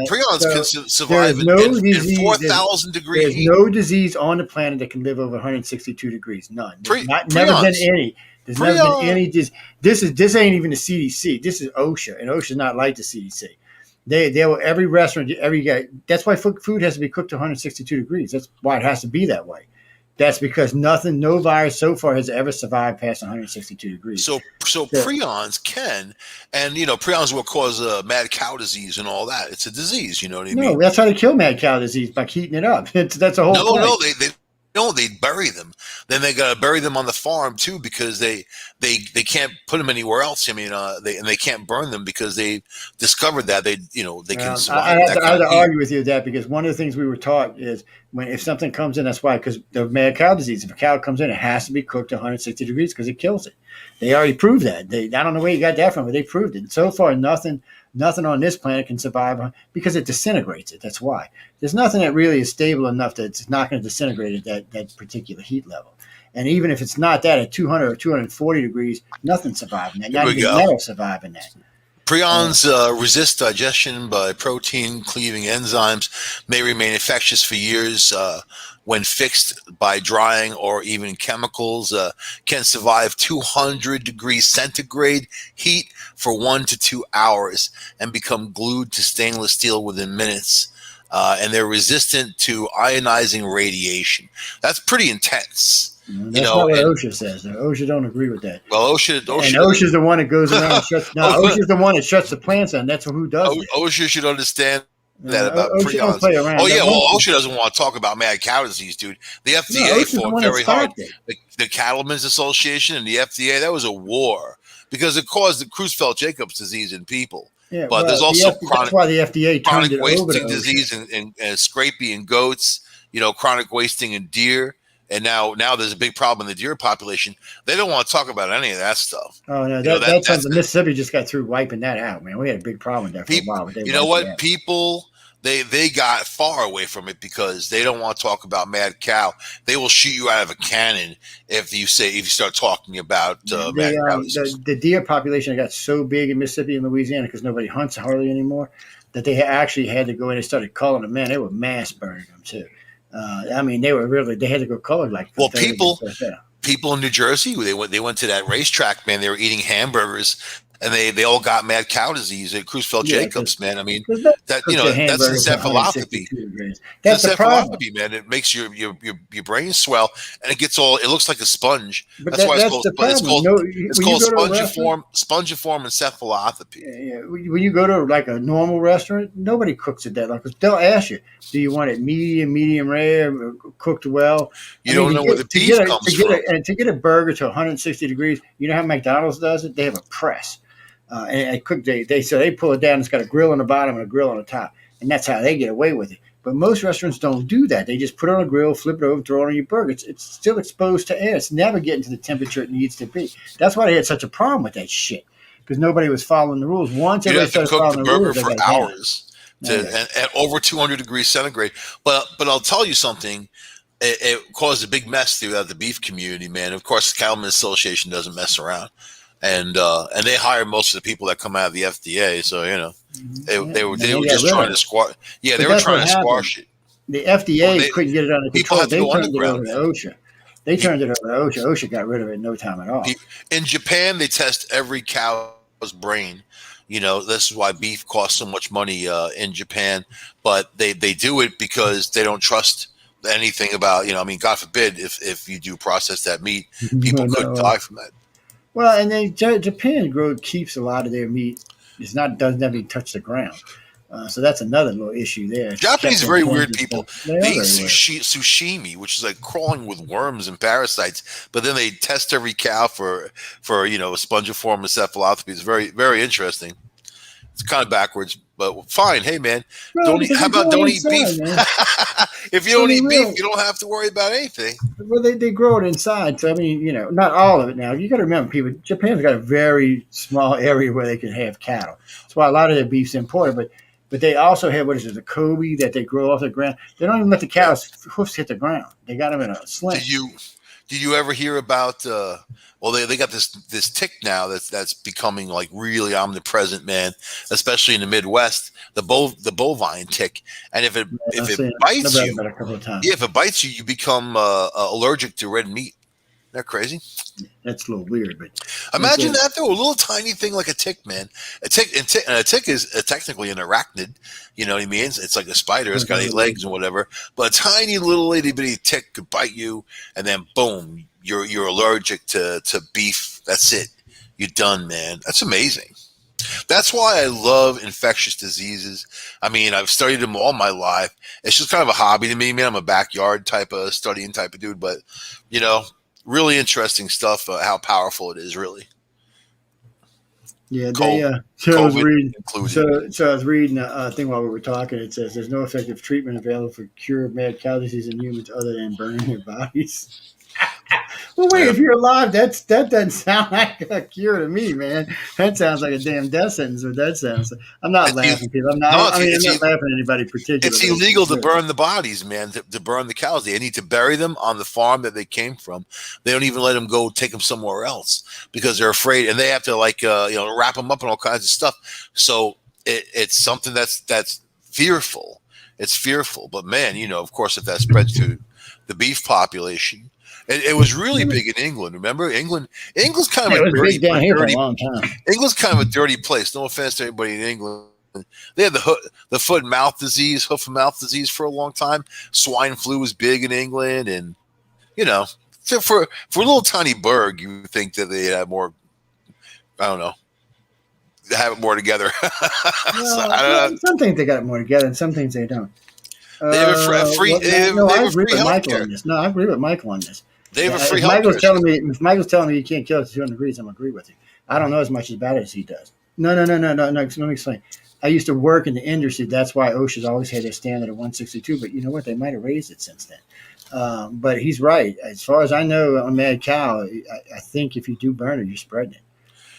Prions can survive in 4,000 degrees. There's no disease on the planet that can live over 162 degrees. None. Never been any. There's never been any. This ain't even the CDC. This is OSHA, and OSHA's not like the CDC. They will every restaurant, every guy. That's why food has to be cooked to 162 degrees. That's why it has to be that way. That's because no virus so far has ever survived past 162 degrees. So prions can, and prions will cause mad cow disease and all that. It's a disease, you know what I mean? No, that's how they kill mad cow disease, by heating it up. That's a whole. No, they bury them. Then they got to bury them on the farm too, because they can't put them anywhere else. I mean, they can't burn them because they discovered that they can survive. I have to argue with you with that, because one of the things we were taught is if something comes in, that's why, because the mad cow disease, if a cow comes in, it has to be cooked to 160 degrees because it kills it. They already proved that. I don't know where you got that from, but they proved it. And so far, nothing on this planet can survive because it disintegrates it. That's why. There's nothing that really is stable enough that it's not going to disintegrate at that particular heat level. And even if it's not that, at 200 or 240 degrees, nothing's surviving that. Not even metal surviving that. Prions resist digestion by protein cleaving enzymes, may remain infectious for years when fixed by drying or even chemicals, can survive 200 degrees centigrade heat for 1 to 2 hours and become glued to stainless steel within minutes. And they're resistant to ionizing radiation. That's pretty intense. That's not what OSHA says. OSHA don't agree with that. Well, OSHA's the one that goes around and shuts. No, OSHA's the one that shuts the plants down. That's who does it. OSHA should understand that about OSHA don't play around. Oh yeah, well, OSHA doesn't want to talk about mad cow disease, dude. The FDA fought very hard. The Cattlemen's Association and the FDA, that was a war because it caused the Creutzfeldt-Jacobs disease in people. Yeah, but there's also that's why the FDA turned it wasting over to disease and scrapie in goats. Chronic wasting in deer. And now there's a big problem in the deer population. They don't want to talk about any of that stuff. Oh no, that's Mississippi just got through wiping that out, man. We had a big problem there for a while. You know what? People they got far away from it because they don't want to talk about mad cow. They will shoot you out of a cannon if you start talking about mad cow. The deer population got so big in Mississippi and Louisiana because nobody hunts hardly anymore that they actually had to go in and started culling them. Man, they were mass burning them too. They had to go color like. Well, people in New Jersey, they went to that racetrack, man. They were eating hamburgers, and they all got mad cow disease at Creutzfeldt-Jacobs, man. I mean, that's encephalopathy. That's encephalopathy, man. It makes your brain swell, and it looks like a sponge. That's why it's called spongiform encephalopathy. Yeah, when you go to like a normal restaurant, nobody cooks it that long because they'll ask you, "Do you want it medium rare, cooked well?" You don't know where the beef comes from. And to get a burger to 160 degrees, you know how McDonald's does it? They have a press. And cook they pull it down. It's got a grill on the bottom and a grill on the top, and that's how they get away with it. But most restaurants don't do that. They just put it on a grill, flip it over, and throw it on your burger. It's still exposed to air. It's never getting to the temperature it needs to be. That's why they had such a problem with that shit because nobody was following the rules. Once you have to cook the burger for hours at over 200 degrees centigrade. But I'll tell you something. It caused a big mess throughout the beef community, man. Of course, the Cattlemen's Association doesn't mess around. And they hire most of the people that come out of the FDA, so they were just trying to squash. Yeah, they were trying to squash it. The FDA couldn't get it under control. They turned it over to OSHA. They turned it over to OSHA. OSHA got rid of it in no time at all. In Japan, they test every cow's brain. This is why beef costs so much money in Japan. But they do it because they don't trust anything about God forbid if you do process that meat, people could die from that. Well, and then Japan keeps a lot of their meat. Doesn't even touch the ground. So that's another little issue there. Japanese are very weird people. They eat sushimi, which is like crawling with worms and parasites. But then they test every cow for spongiform encephalopathy. It's very, very interesting. It's kind of backwards, but fine. Hey, man, don't eat beef? If you don't eat beef, you don't have to worry about anything. Well, they grow it inside. So, not all of it now. You got to remember, Japan's got a very small area where they can have cattle. That's why a lot of their beef's imported. But they also have, the Kobe that they grow off the ground. They don't even let the cows' hoofs hit the ground. They got them in a sling. Did you ever hear about? They got this tick now that's becoming like really omnipresent, man. Especially in the Midwest, the bovine tick. And if it bites you, you become allergic to red meat. Isn't that crazy? That's a little weird, but imagine that though. A little tiny thing like a tick, man. A tick is technically an arachnid. You know what I mean? It's like a spider. It's got 8 legs and whatever. But a tiny little itty bitty tick could bite you, and then boom, you're allergic to beef. That's it. You're done, man. That's amazing. That's why I love infectious diseases. I've studied them all my life. It's just kind of a hobby to me, man. I'm a backyard type of studying type of dude, but really interesting stuff. How powerful it is, really. Yeah, I was reading a thing while we were talking. It says there's no effective treatment available for cure of mad cow disease in humans other than burning their bodies. Well, wait, Yeah. if you're alive, that doesn't sound like a cure to me, man. That sounds like a damn death sentence. What that sounds like. I'm not laughing, people. I'm not. No, I'm not laughing at anybody particularly. it's illegal to burn the bodies, man. To burn the cows, they need to bury them on the farm that they came from. They don't even let them go take them somewhere else because they're afraid, and they have to wrap them up and all kinds of stuff. So it's something that's fearful. It's fearful, but man, of course, if that spreads to the beef population. It was really big in England. Remember, England's kind of it was big down here for a long time. England's kind of a dirty place. No offense to anybody in England. They had the foot and mouth disease, hoof and mouth disease for a long time. Swine flu was big in England, and so for a little tiny burg, you would think that they had more. I don't know. Have it more together. Some things they got it more together, and some things they don't. They have a free. I agree with Michael on this. No, I agree with Michael on this. They have a free if Michael's telling me you can't kill it to 200 degrees, I'm agree with you. I don't know as much about it as he does. No. Let me explain. I used to work in the industry. That's why OSHA's always had their standard of 162. But you know what? They might have raised it since then. But he's right. As far as I know, on mad cow, I think if you do burn it, you're spreading it.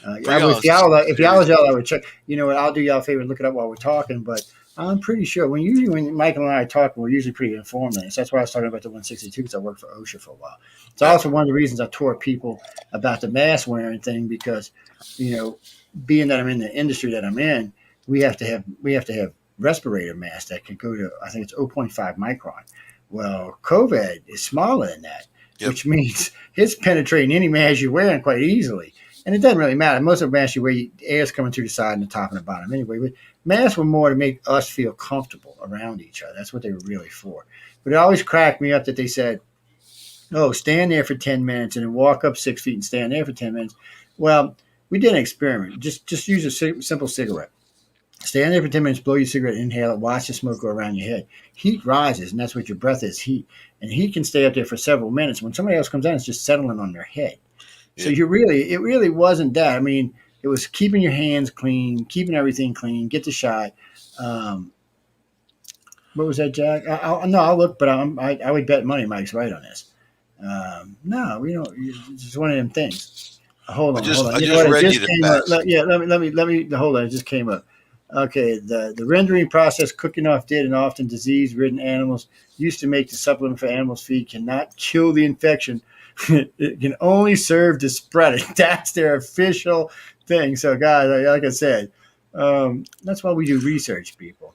If y'all was I would check. You know what? I'll do y'all a favor and look it up while we're talking. But I'm pretty sure when Michael and I are talking, we're usually pretty informed on this. That's why I was talking about the 162 because I worked for OSHA for a while. It's also one of the reasons I taught people about the mask wearing thing because, being that I'm in the industry that I'm in, we have to have respirator masks that can go to, I think it's 0.5 micron. Well, COVID is smaller than that, which means it's penetrating any mask you're wearing quite easily. And it doesn't really matter. Most of the masks you wear, air's coming through the side and the top and the bottom anyway. But masks were more to make us feel comfortable around each other. That's what they were really for. But it always cracked me up that they said, oh, stand there for 10 minutes and then walk up 6 feet and stand there for 10 minutes. Well, we did an experiment. Just use a simple cigarette. Stand there for 10 minutes, blow your cigarette, inhale it, watch the smoke go around your head. Heat rises, and that's what your breath is, heat. And heat can stay up there for several minutes. When somebody else comes in, it's just settling on their head. So it really wasn't that. I mean, it was keeping your hands clean, keeping everything clean, get the shot. What was that, Jack? I'll look, but I would bet money Mike's right on this. No, we don't. It's just one of them things. Hold on. I just read you the facts. Let me hold on. It just came up. Okay, the rendering process, cooking off dead and often disease-ridden animals used to make the supplement for animals' feed cannot kill the infection. It can only serve to spread it. That's their official thing. So, guys, like I said, that's why we do research, people.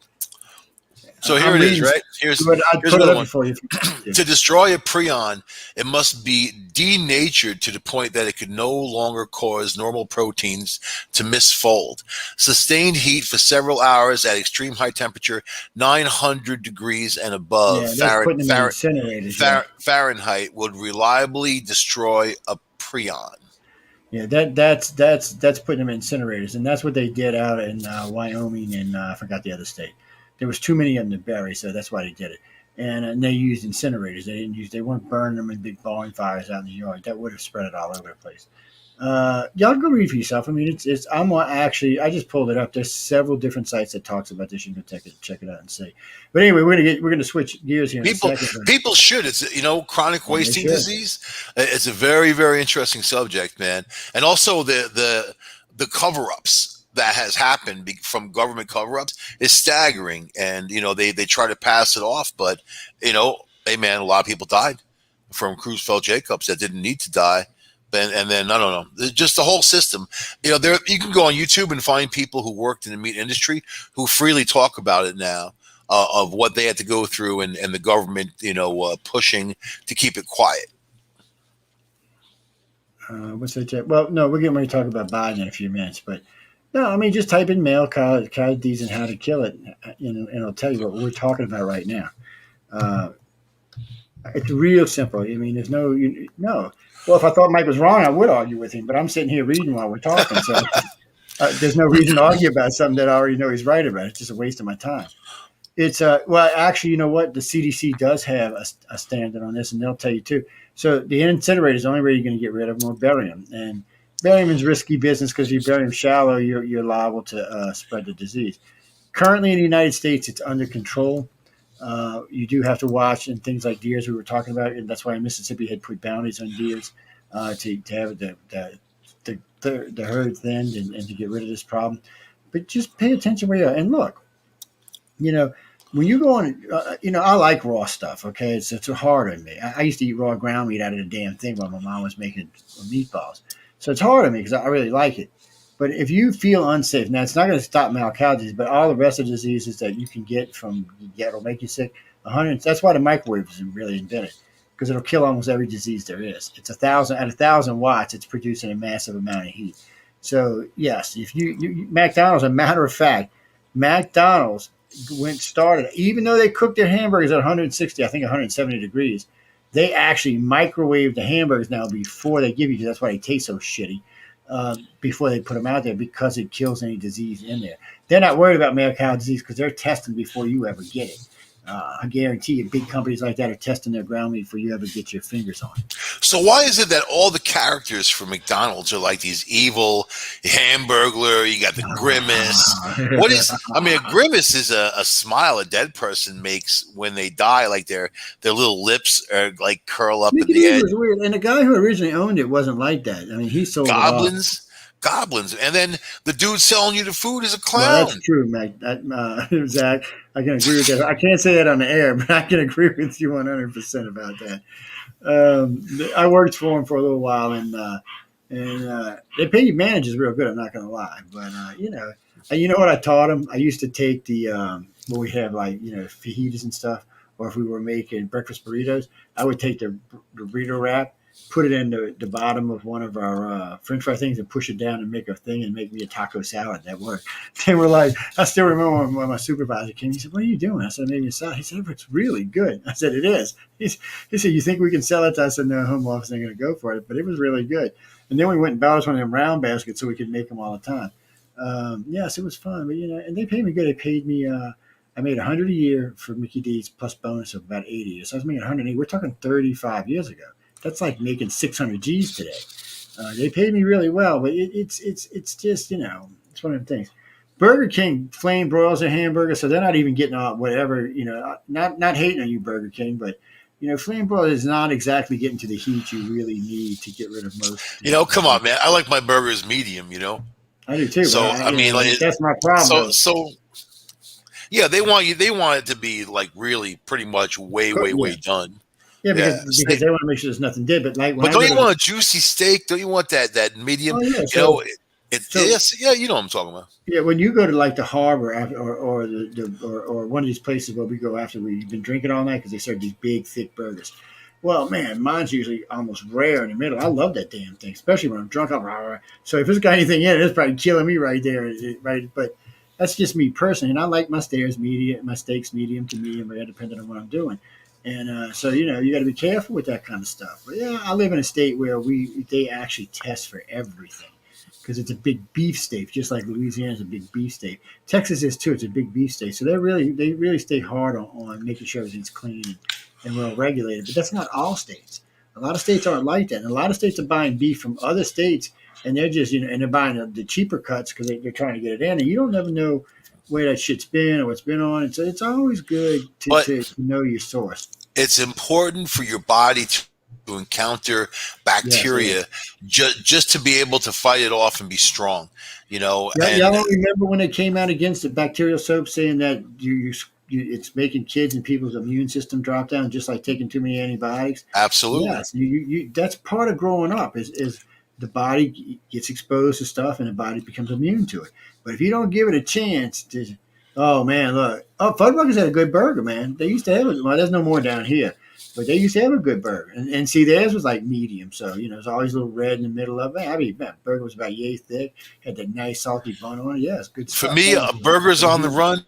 So here it is, right? Here's another one. For you. To destroy a prion, it must be denatured to the point that it could no longer cause normal proteins to misfold. Sustained heat for several hours at extreme high temperature, 900 degrees and above Fahrenheit, would reliably destroy a prion. Yeah, that's putting them in incinerators, and that's what they did out in Wyoming and I forgot the other state. There was too many of them to bury, so that's why they did it. And they used incinerators. They weren't burning them in big bonfires out in the yard. That would have spread it all over the place. Y'all go read for yourself. I mean, I just pulled it up. There's several different sites that talks about this. You can check it out and see. But anyway, we're gonna switch gears here. People should. It's chronic wasting disease. It's a very, very interesting subject, man. And also the cover-ups that has happened from government cover-ups is staggering. And, they try to pass it off, but, hey man, a lot of people died from Creutzfeldt-Jacobs that didn't need to die. And then, I don't know, just the whole system, you can go on YouTube and find people who worked in the meat industry who freely talk about it now, of what they had to go through and the government, pushing to keep it quiet. What's that? Well, no, we're getting ready to talk about Biden in a few minutes, but no, I mean, just type in male cow disease and how to kill it, and it'll tell you what we're talking about right now. It's real simple. I mean, there's no. Well, if I thought Mike was wrong, I would argue with him, but I'm sitting here reading while we're talking, so there's no reason to argue about something that I already know he's right about. It's just a waste of my time. It's well, actually, you know what? The CDC does have a standard on this, and they'll tell you too. So the incinerator is the only way you're going to get rid of them or bury them, and burying is risky business because if you bury them shallow, you're liable to spread the disease. Currently in the United States, it's under control. You do have to watch and things like deers we were talking about, and that's why Mississippi had put bounties on deers. to have the herd thinned and to get rid of this problem. But just pay attention where you are. And look, when you go on, I like raw stuff. Okay, it's hard on me. I used to eat raw ground meat out of the damn thing while my mom was making meatballs. So it's hard on me because I really like it. But if you feel unsafe, now it's not going to stop mad cow disease, but all the rest of the diseases that you can get from will make you sick. That's why the microwave was really invented, because it'll kill almost every disease there is. It's 1,000 watts. It's producing a massive amount of heat. So yes, if you McDonald's, a matter of fact, McDonald's started, even though they cook their hamburgers at 160, I think 170 degrees, they actually microwave the hamburgers now before they give you, because that's why they taste so shitty, before they put them out there, because it kills any disease in there. They're not worried about mad cow disease because they're testing before you ever get it. I guarantee you, big companies like that are testing their ground meat before you ever get your fingers on it. So why is it that all the characters for McDonald's are like these evil Hamburglar? You got the Grimace. What is? I mean, a grimace is a smile a dead person makes when they die. Like their little lips are like curl up at the end. Was weird. And the guy who originally owned it wasn't like that. I mean, he sold goblins, and then the dude selling you the food is a clown. Well, that's true, Mike. Zach, I can agree with that. I can't say that on the air, but I can agree with you 100% about that. I worked for him for a little while, and they pay you managers real good. I'm not going to lie, but you know what I taught him? I used to take the what we have, like, fajitas and stuff, or if we were making breakfast burritos, I would take the burrito wrap, put it in the bottom of one of our French fry things, and push it down and make a thing and make me a taco salad. That worked. They were like, I still remember when my supervisor came. He said, "What are you doing?" I said, "I made me a salad." He said, "It's really good." I said, "It is." He said, "You think we can sell it?" I said, "No, home office ain't going to go for it." But it was really good. And then we went and bought us one of them round baskets so we could make them all the time. Yes, it was fun. But and they paid me good. They paid me. I made $100 a year for Mickey D's plus bonus of about 80. So I was making $180. We're talking 35 years ago. That's like making 600 G's today. They paid me really well, but it's just, it's one of the things. Burger King flame broils a hamburger, so they're not even getting all whatever, not hating on you, Burger King, but flame broil is not exactly getting to the heat you really need to get rid of most. Come on, man. I like my burgers medium, I do too. So that's my problem. So yeah, they want it to be like really pretty much way done. Yeah, because they want to make sure there's nothing dead. But don't you want a juicy steak? Don't you want that medium? Oh, yeah. You know what I'm talking about. Yeah, when you go to like the Harbor or one of these places where we go after we've been drinking all night because they serve these big thick burgers. Well, man, mine's usually almost rare in the middle. I love that damn thing, especially when I'm drunk. So if it's got anything in it, it's probably killing me right there. Right, but that's just me personally, and I like my steaks medium to medium rare, depending on what I'm doing. And so you got to be careful with that kind of stuff. But yeah, I live in a state where they actually test for everything because it's a big beef state, just like Louisiana is a big beef state. Texas is too; it's a big beef state. So they really stay hard on making sure everything's clean and well regulated. But that's not all states. A lot of states aren't like that, and a lot of states are buying beef from other states, and they're just and they're buying the cheaper cuts because they're trying to get it in, and you don't never know where that shit's been or what's been on. And so it's always good to know your source. It's important for your body to encounter bacteria just to be able to fight it off and be strong, Y'all remember when they came out against the bacterial soap saying that it's making kids and people's immune system drop down just like taking too many antibiotics? Absolutely. Yes, that's part of growing up is the body gets exposed to stuff and the body becomes immune to it. But if you don't give it a chance oh man, look. Oh, Fuddruckers had a good burger, man. They used to have it. Well, there's no more down here. But they used to have a good burger. And see, theirs was like medium. So, it's always a little red in the middle of it. I mean, man, burger was about yay thick. Had that nice salty bun on it. Yeah, it's good stuff. For me, burgers on the run,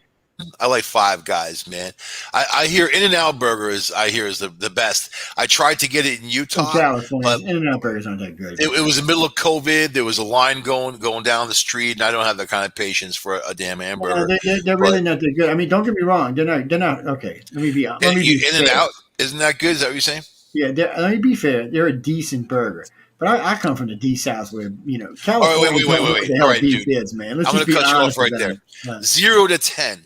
I like Five Guys, man. I hear In-N-Out Burger is the best. I tried to get it in Utah. In California, In-N-Out Burgers aren't that good. It was the middle of COVID. There was a line going down the street, and I don't have that kind of patience for a damn hamburger. They're really not that good. I mean, don't get me wrong. They're not okay. Let me be In-N-Out, isn't that good? Is that what you're saying? Yeah, let me be fair. They're a decent burger. But I come from the D South where, California. Wait. All right, beef is, man. I'm going to cut you off right there. 0 to 10.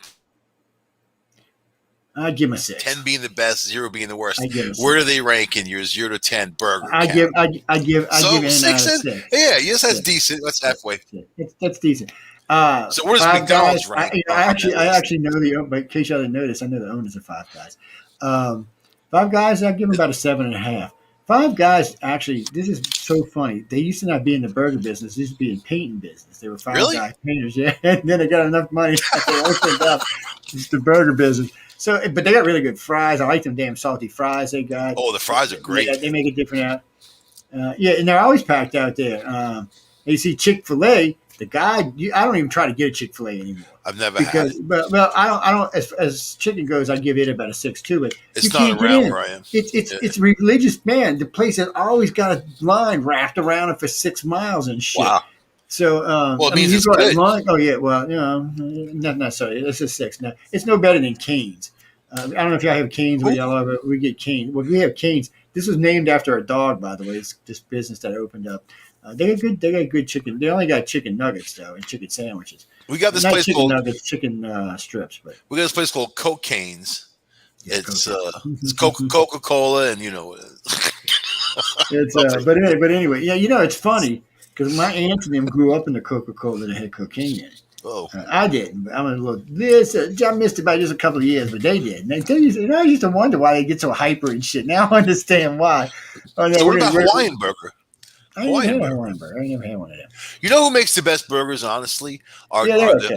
I'd give him a 6. 10 being the best, 0 being the worst. I give him a Where 6. do they rank in your 0 to 10 burger? I give In-N-Out a 6. 6. Yeah, yes, that's 6. decent. That's halfway. That's decent. So where does Five McDonald's Guys, rank? I actually know but in case y'all didn't notice, I know the owners of Five Guys. Five Guys, I give them about a 7.5. Five Guys, actually, this is so funny. They used to not be in the burger business. They used to be in painting business. They were Five Guys painters, yeah. And then they got enough money that they opened up the burger business. So, but they got really good fries. I like them damn salty fries they got. Oh, the fries are great. They make it different out. Yeah, and they're always packed out there. You see Chick-fil-A, the guy, I don't even try to get a Chick-fil-A anymore. I've never had it. But I don't. As chicken goes, I give it about a 6 too. But it's you not can't around get in. where I am. It's religious, man. The place has always got a line wrapped around it for 6 miles and shit. Wow. So, it means it's good. Oh yeah, well, not necessarily. It's a 6. No, it's no better than Cane's. I don't know if y'all have Cane's where y'all are. We get Cane's. Well, we have Cane's. This was named after a dog, by the way. It's this business that opened up. They got good chicken. They only got chicken nuggets though, and chicken sandwiches. We got this Not place chicken called nuggets, chicken strips. But we got this place called Cocaine's. yeah, It's Coca-Cola, and it's but anyway, yeah, it's funny because my aunts and them grew up in the Coca-Cola that had cocaine in it. Oh, I didn't. I'm a little. I missed it by just a couple of years, but they did. And I used to wonder why they get so hyper and shit. Now I understand why. Oh, no, so what about Hawaiian burger? I never had Hawaiian burger. I never had one of them. You know who makes the best burgers? Honestly, are diners.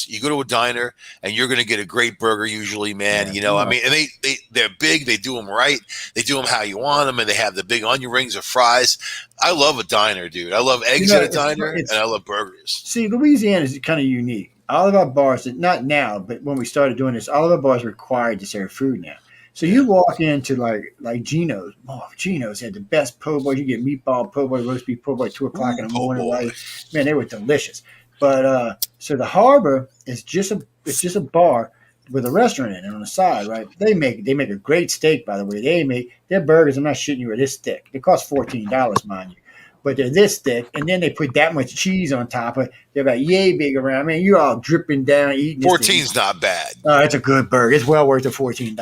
You go to a diner and you're going to get a great burger usually, man. Yeah, I mean, and they're big. They do them right. They do them how you want them, and they have the big onion rings or fries. I love a diner, dude. I love eggs at a diner, and I love burgers. See, Louisiana is kind of unique. All of our bars, not now, but when we started doing this, all of our bars are required to serve food now. So you walk into like Geno's. Oh, Geno's had the best po' boy. You get meatball po' boy, roast beef po' boy, 2:00 in the morning. Like, man, they were delicious. But so the Harbor is just a bar with a restaurant in it on the side, right? They make a great steak, by the way. They make their burgers. I'm not shitting you, are this thick. They cost $14, mind you, but they're this thick, and then they put that much cheese on top of it. They're about yay big around. I mean, you're all dripping down eating. 14's not bad. Oh, it's a good burger. It's well worth the $14.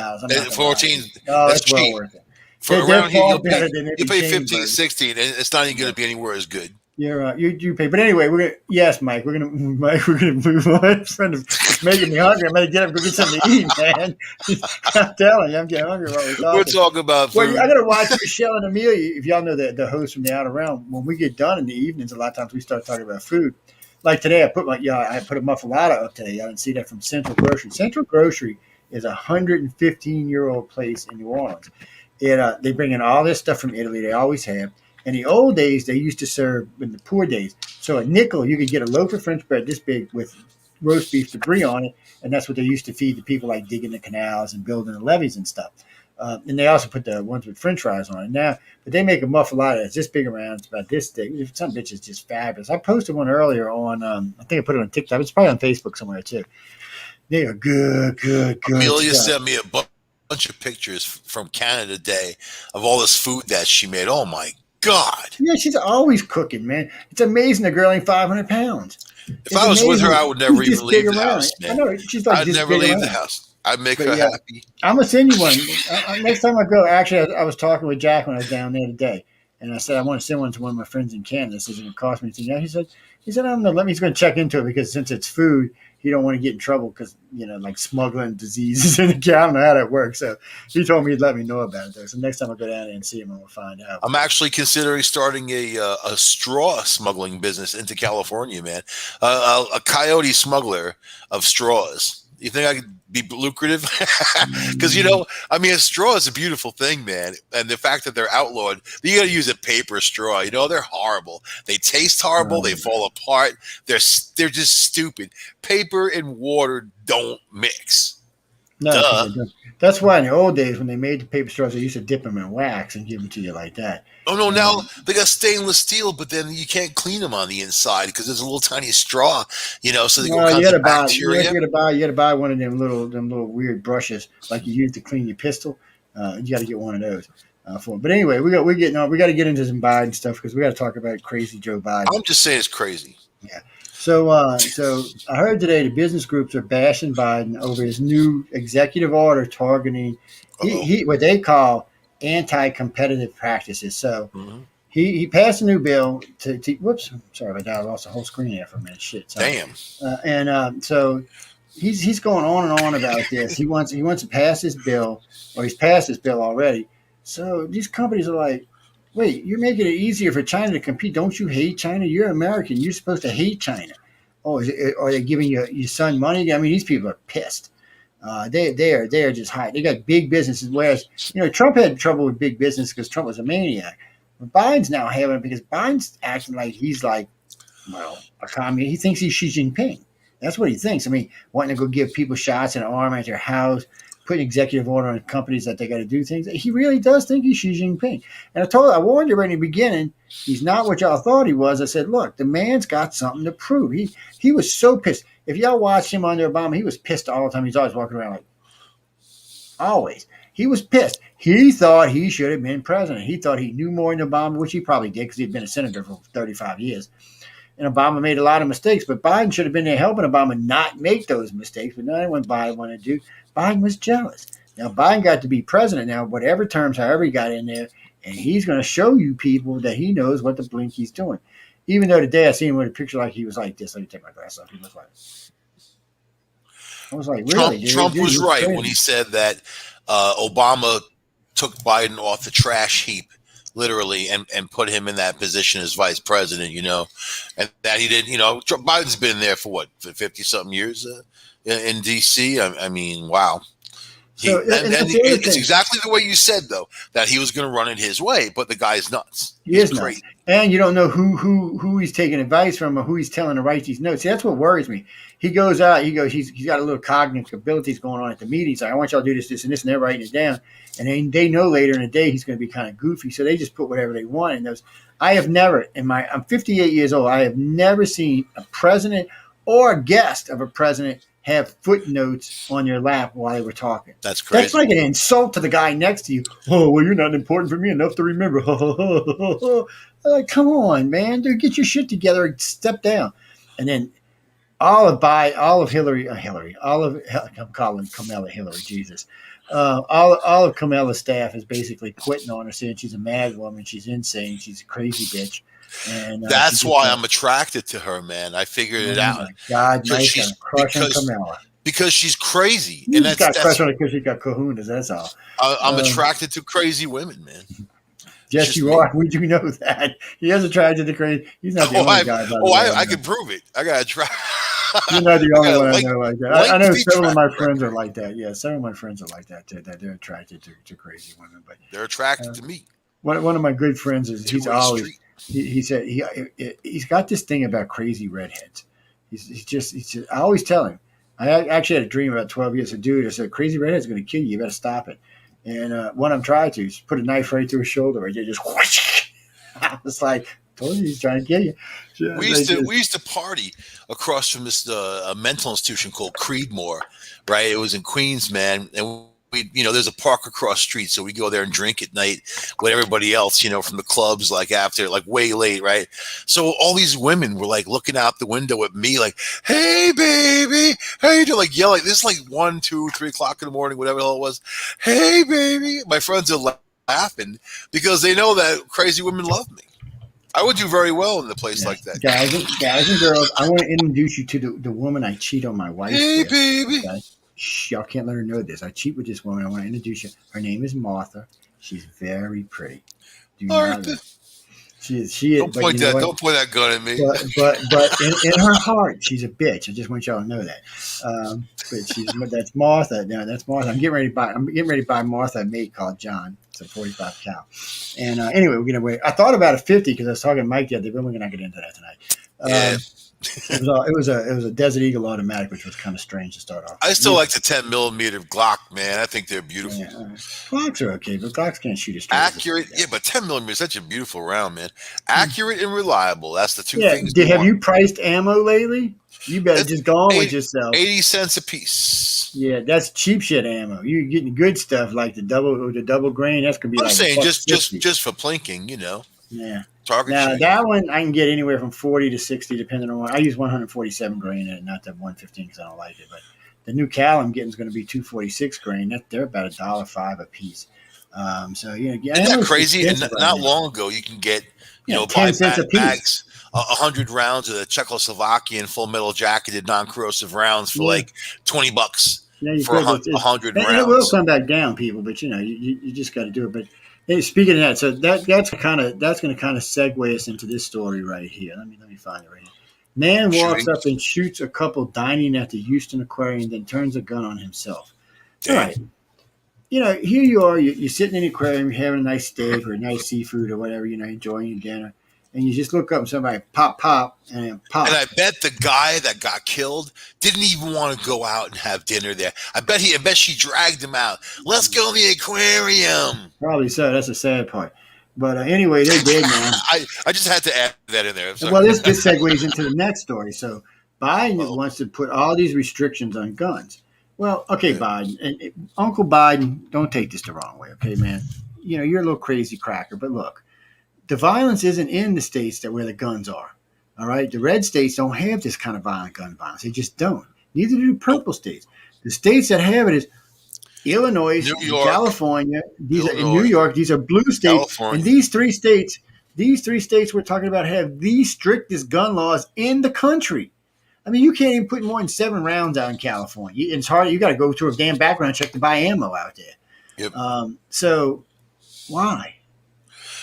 14. Oh, that's it's cheap. well worth it. For around here, you pay 15, burgers. 16, and it's not even going to be anywhere as good. You're you pay, but anyway, Mike, we're gonna move on. Friend of making me hungry. I'm gonna get up, go get something to eat, man. I'm telling you, I'm getting hungry while we're talking. We're talking about food. Well, I gotta watch Michelle and Amelia. If y'all know the host from the Outer Realm, when we get done in the evenings, a lot of times we start talking about food. Like today, I put a muffalata up today. I didn't see that from Central Grocery. Central Grocery is a 115-year-old place in New Orleans. They bring in all this stuff from Italy. They always have. In the old days, they used to serve in the poor days. So a nickel, you could get a loaf of French bread this big with roast beef debris on it, and that's what they used to feed the people like digging the canals and building the levees and stuff. And they also put the ones with French fries on it now. But they make a muffalata that's this big around. It's about this thick. Some bitch is just fabulous. I posted one earlier on, I think I put it on TikTok. It's probably on Facebook somewhere too. They are good. Amelia stuff. sent me a bunch of pictures from Canada Day of all this food that she made. Oh, my God. Yeah, she's always cooking, man. It's amazing the girl ain't 500 pounds. If I was with her, I would never even leave the house, man. I know. She's like, I'd never leave the house. I'd make her happy. I'm going to send you one. Next time I go, actually, I was talking with Jack when I was down there today. And I said, I want to send one to one of my friends in Canada. This isn't going to cost me anything. Yeah, he said, I don't know. He's going to check into it because since it's food, he don't want to get in trouble because, like smuggling diseases in the county. I don't know how that works. So he told me he'd let me know about it, though. So next time I go down there and see him, I'm going to find out. I'm actually considering starting a straw smuggling business into California, man. A coyote smuggler of straws. You think I could be lucrative? Because, a straw is a beautiful thing, man. And the fact that they're outlawed, you got to use a paper straw. They're horrible. They taste horrible. They fall apart. They're just stupid. Paper and water don't mix. No, that's why in the old days when they made the paper straws, they used to dip them in wax and give them to you like that. Oh, no, now they got stainless steel, but then you can't clean them on the inside because there's a little tiny straw, so they go kinds of bacteria. You got to buy one of them little weird brushes like you use to clean your pistol. You got to get one of those for. But anyway, we got to get into some Biden stuff because we got to talk about crazy Joe Biden. I'm just saying it's crazy. Yeah. So I heard today the business groups are bashing Biden over his new executive order targeting he what they call anti-competitive practices. So Mhm. he passed a new bill to whoops, sorry about that. I lost the whole screen there for a minute. Shit. Sorry. Damn. So he's going on and on about this. He wants to pass this bill, or he's passed this bill already. So these companies are like, wait, you're making it easier for China to compete. Don't you hate China? You're American. You're supposed to hate China. Oh, are they giving your son money? I mean, these people are pissed. They are just high. They got big businesses. Whereas Trump had trouble with big business because Trump was a maniac. But Biden's now having it because Biden's acting like he's like, well, a communist. He thinks he's Xi Jinping. That's what he thinks. I mean, wanting to go give people shots in an arm at their house, put an executive order on companies that they got to do things. He really does think he's Xi Jinping. And I warned you right in the beginning, he's not what y'all thought he was. I said, look, the man's got something to prove. He was so pissed. If y'all watched him under Obama, he was pissed all the time. He's always walking around like, always. He was pissed. He thought he should have been president. He thought he knew more than Obama, which he probably did because he'd been a senator for 35 years. And Obama made a lot of mistakes, but Biden should have been there helping Obama not make those mistakes. But not what Biden wanted to do. Biden was jealous. Now, Biden got to be president now, whatever terms, however he got in there, and he's going to show you people that he knows what the blink he's doing. Even though today I seen him with a picture like he was like this. Let me take my glass off. He was like, I was like, really? Trump was right when he said that Obama took Biden off the trash heap, literally, and put him in that position as vice president, and that he didn't, Biden's been there for what, 50-something years in D.C.? I mean, wow. It's exactly the way you said, though, that he was going to run it his way, but the guy's nuts. He's crazy. And you don't know who he's taking advice from or who he's telling to write these notes. See, that's what worries me. He goes out, he's got a little cognitive abilities going on at the meetings. Like, I want y'all to do this, this, and this, and they're writing it down. And they know later in the day he's going to be kind of goofy, so they just put whatever they want in those. I have never, I'm 58 years old, I have never seen a president or a guest of a president have footnotes on your lap while they were talking. That's crazy. That's like an insult to the guy next to you. Oh, well, you're not important for me enough to remember. Like, come on, man. Dude, get your shit together and step down. And then I'm calling Kamala Hillary, Jesus. All of Kamala's staff is basically quitting on her, saying she's a mad woman, she's insane, she's a crazy bitch. And that's why I'm attracted to her, man. I figured it out. God, Mike, got a crush on Kamala. Because she's crazy. You just got a crush on her because she got kahunas, that's all. I'm attracted to crazy women, man. Yes, you are. We do know that. He is attracted to crazy. He's not the only guy. I can prove it. I got to try. You're not the only one I know like that. I know several of my friends are like that. Yeah, several of my friends are like that, too, that they're attracted to crazy women. But they're attracted to me. One of my good friends is he's always – he said he's got this thing about crazy redheads. He's just I always tell him. I actually had a dream about 12 years. Dude, I said, crazy redhead's going to kill you. You better stop it. And one I'm trying to put a knife right through his shoulder. Right there, just whoosh. I was like, told you he's trying to kill you. We used to party across from this a mental institution called Creedmoor, right? It was in Queens, man, and there's a park across the street, so we go there and drink at night with everybody else, from the clubs, like after, like way late, right? So all these women were like looking out the window at me, like, "Hey, baby, how you doing?" Like yelling. This is like 1, 2, 3 o'clock in the morning, whatever the hell it was. "Hey, baby!" My friends are laughing because they know that crazy women love me. I would do very well in a place like that. Guys and girls, I want to introduce you to the woman I cheat on my wife. Hey, baby. Okay? Y'all can't let her know this. I cheat with this woman. I want to introduce you. Her name is Martha. She's very pretty. Martha. She is. Don't point that gun at me. But in her heart, she's a bitch. I just want y'all to know that. But that's Martha. Now that's Martha. I'm getting ready to buy Martha a mate called John. It's a 45 cal. And anyway, we're gonna wait. I thought about a 50 because I was talking to Mike the other day, but we're not get into that tonight. It was a Desert Eagle automatic, which was kind of strange to start off. I still like the 10mm Glock, man. I think they're beautiful. Yeah, Glocks are okay, but Glocks can't shoot as straight. Accurate, but 10mm is such a beautiful round, man. Accurate and reliable. That's the two things. Have you priced ammo lately? You better just go on with yourself. 80 cents a piece. Yeah, that's cheap shit ammo. You getting good stuff like the double grain. That's gonna be. I'm saying just for plinking, Yeah. Target Now shooting. that one I can get anywhere from 40 to 60, depending on what I use. 147 grain in it, not the 115 because I don't like it. But the new cal I'm getting is going to be 246 grain. They're about $1.05 a piece. So Isn't that crazy? And not long ago, you can get, buy 10 cents a piece. bags, 100 rounds of the Czechoslovakian full metal jacketed non-corrosive rounds for like $20 for 100 rounds. And it will come back down, people, but you just got to do it. But hey, speaking of that, so that's going to kind of segue us into this story right here. Let me find it right here. Man walks up and shoots a couple dining at the Houston Aquarium, then turns a gun on himself. Damn. All right. Here you are, you're sitting in the aquarium, you're having a nice steak or a nice seafood or whatever, enjoying your dinner. And you just look up and somebody pop, and then pop. And I bet the guy that got killed didn't even want to go out and have dinner there. I bet she dragged him out. Let's go to the aquarium. Probably so. That's the sad part. But anyway, they're dead now. I just had to add that in there. Well, this segues into the next story. So Biden wants to put all these restrictions on guns. Well, okay, Biden. And Uncle Biden, don't take this the wrong way, okay, man? You're a little crazy cracker, but look. The violence isn't in the states where the guns are, all right? The red states don't have this kind of violent gun violence. They just don't. Neither do purple states. The states that have it is Illinois, California. New York. These are blue states. California. And these three states we're talking about have the strictest gun laws in the country. I mean, you can't even put more than 7 rounds out in California. It's hard. You got to go through a damn background check to buy ammo out there. Yep. So why?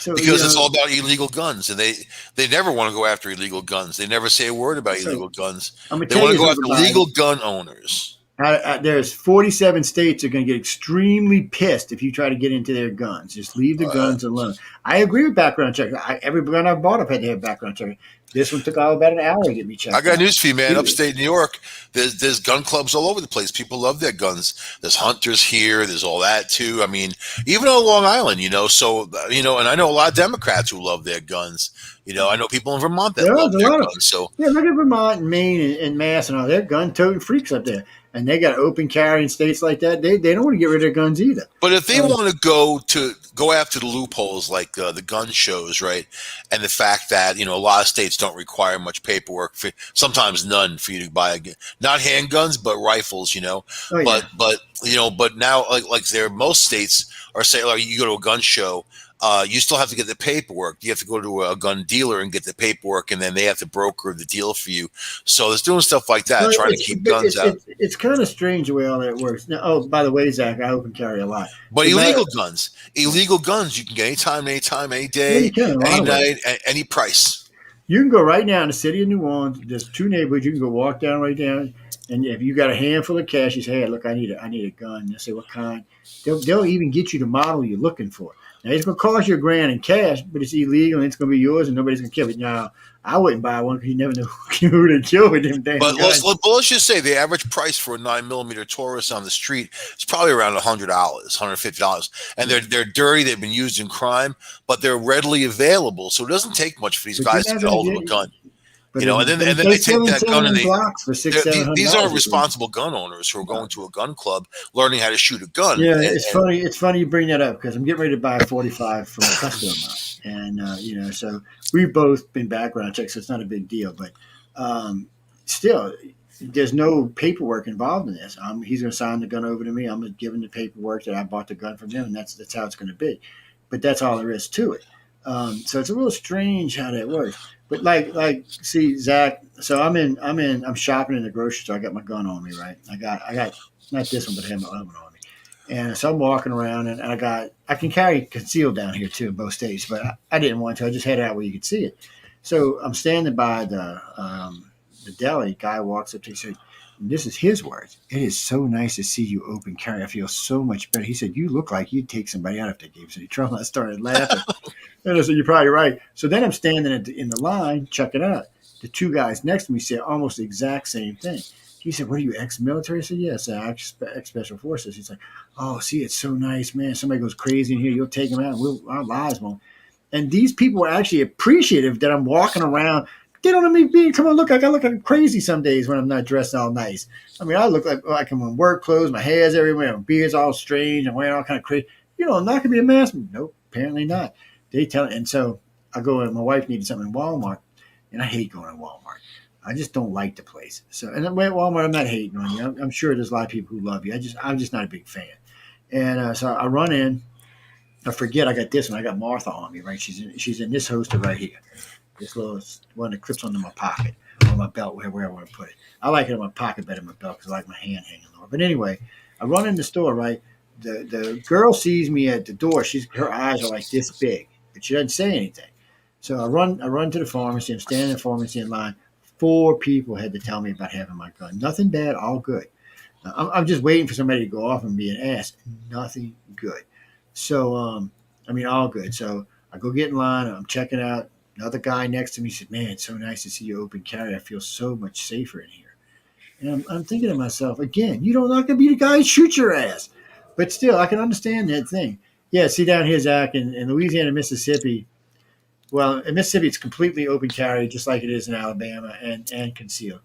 Because it's all about illegal guns, and they never want to go after illegal guns. They never say a word about illegal guns. They want to go after legal gun owners. There's 47 states that are going to get extremely pissed if you try to get into their guns. Just leave the guns alone. I agree with background check. Every gun I've bought up had to have background check. This one took all about an hour to get me checked. I got news for you, man. Upstate New York, there's gun clubs all over the place. People love their guns. There's hunters here. There's all that too. I mean, even on Long Island, So and I know a lot of Democrats who love their guns. I know people in Vermont that love their guns. So look at Vermont and Maine and Mass and all. They're gun-toting freaks up there. And they got open carry in states like that. They don't want to get rid of their guns either. But if they want to go after the loopholes like the gun shows, right, and the fact that a lot of states don't require much paperwork, sometimes none, for you to buy not handguns but rifles, But now like most states are saying, like, you go to a gun show. You still have to get the paperwork. You have to go to a gun dealer and get the paperwork, and then they have to broker the deal for you. So it's doing stuff like that, trying to keep guns out. It's kind of strange the way all that works. Now, by the way, Zach, I open carry a lot. But illegal guns, you can get anytime, any day, any night, any price. You can go right now in the city of New Orleans. There's 2 neighborhoods. You can go walk down right down, and if you got a handful of cash, you say, "Hey, look, I need a gun." They say, "What kind?" They'll even get you the model you're looking for. Now, it's going to cost you $1,000 in cash, but it's illegal and it's going to be yours and nobody's going to kill it. Now, I wouldn't buy one because you never know who to kill with them damn guns. Let's just say the average price for a 9mm Taurus on the street is probably around $100, $150. And they're dirty. They've been used in crime, but they're readily available. So it doesn't take much for these guys to get hold of a gun. And then they take that gun and these aren't responsible gun owners who are going to a gun club learning how to shoot a gun. Yeah, it's funny you bring that up because I'm getting ready to buy a 45 from a customer of mine, and so we've both been background checked, so it's not a big deal. But still, there's no paperwork involved in this. He's going to sign the gun over to me. I'm going to give him the paperwork that I bought the gun from him, and that's how it's going to be. But that's all there is to it. So it's a little strange how that works. But see, Zach. So I'm shopping in the grocery store. I got my gun on me, right? I got not this one, but I have my other one on me. And so I'm walking around, and I can carry concealed down here too in both states, but I didn't want to. I just had it out where you could see it. So I'm standing by the deli. Guy walks up to me and said, this is his words. "It is so nice to see you open carry. I feel so much better." He said, "You look like you'd take somebody out if they gave you any trouble." I started laughing. And I said, "You're probably right." So then I'm standing in the line, checking out. The 2 guys next to me said almost the exact same thing. He said, "What are you, ex-military?" I said, "Yes, ex-special forces." He's like, "Oh, see, it's so nice, man. Somebody goes crazy in here, you'll take them out. Our lives won't." And these people were actually appreciative that I'm walking around. They don't let me come on, look, I look like crazy some days when I'm not dressed all nice. I mean, I look like I'm in work clothes, my hair's everywhere, my beard's all strange, I'm wearing all kind of crazy. I'm not going to be a mask. Nope, apparently not. They tell, and so I go and my wife needed something in Walmart, and I hate going to Walmart. I just don't like the place. So, and at Walmart, I'm not hating on you. I'm sure there's a lot of people who love you. I'm just not a big fan. And so I run in. I forget I got this one. I got Martha on me, right? She's in this holster right here. This little one that clips onto my pocket or my belt, wherever I want to put it. I like it in my pocket better than my belt because I like my hand hanging lower. But anyway, I run in the store, right? The girl sees me at the door. Her eyes are like this big, but she doesn't say anything. So I run to the pharmacy. I'm standing in the pharmacy in line. 4 people had to tell me about having my gun. Nothing bad, all good. I'm just waiting for somebody to go off and be an ass. Nothing good. So, all good. So I go get in line. I'm checking out. Another guy next to me said, man, it's so nice to see you open carry. I feel so much safer in here. And I'm thinking to myself, again, you're not going to be the guy who shoots your ass. But still, I can understand that thing. Yeah, see down here, Zach, in Louisiana, Mississippi. Well, in Mississippi, it's completely open carry, just like it is in Alabama, and concealed.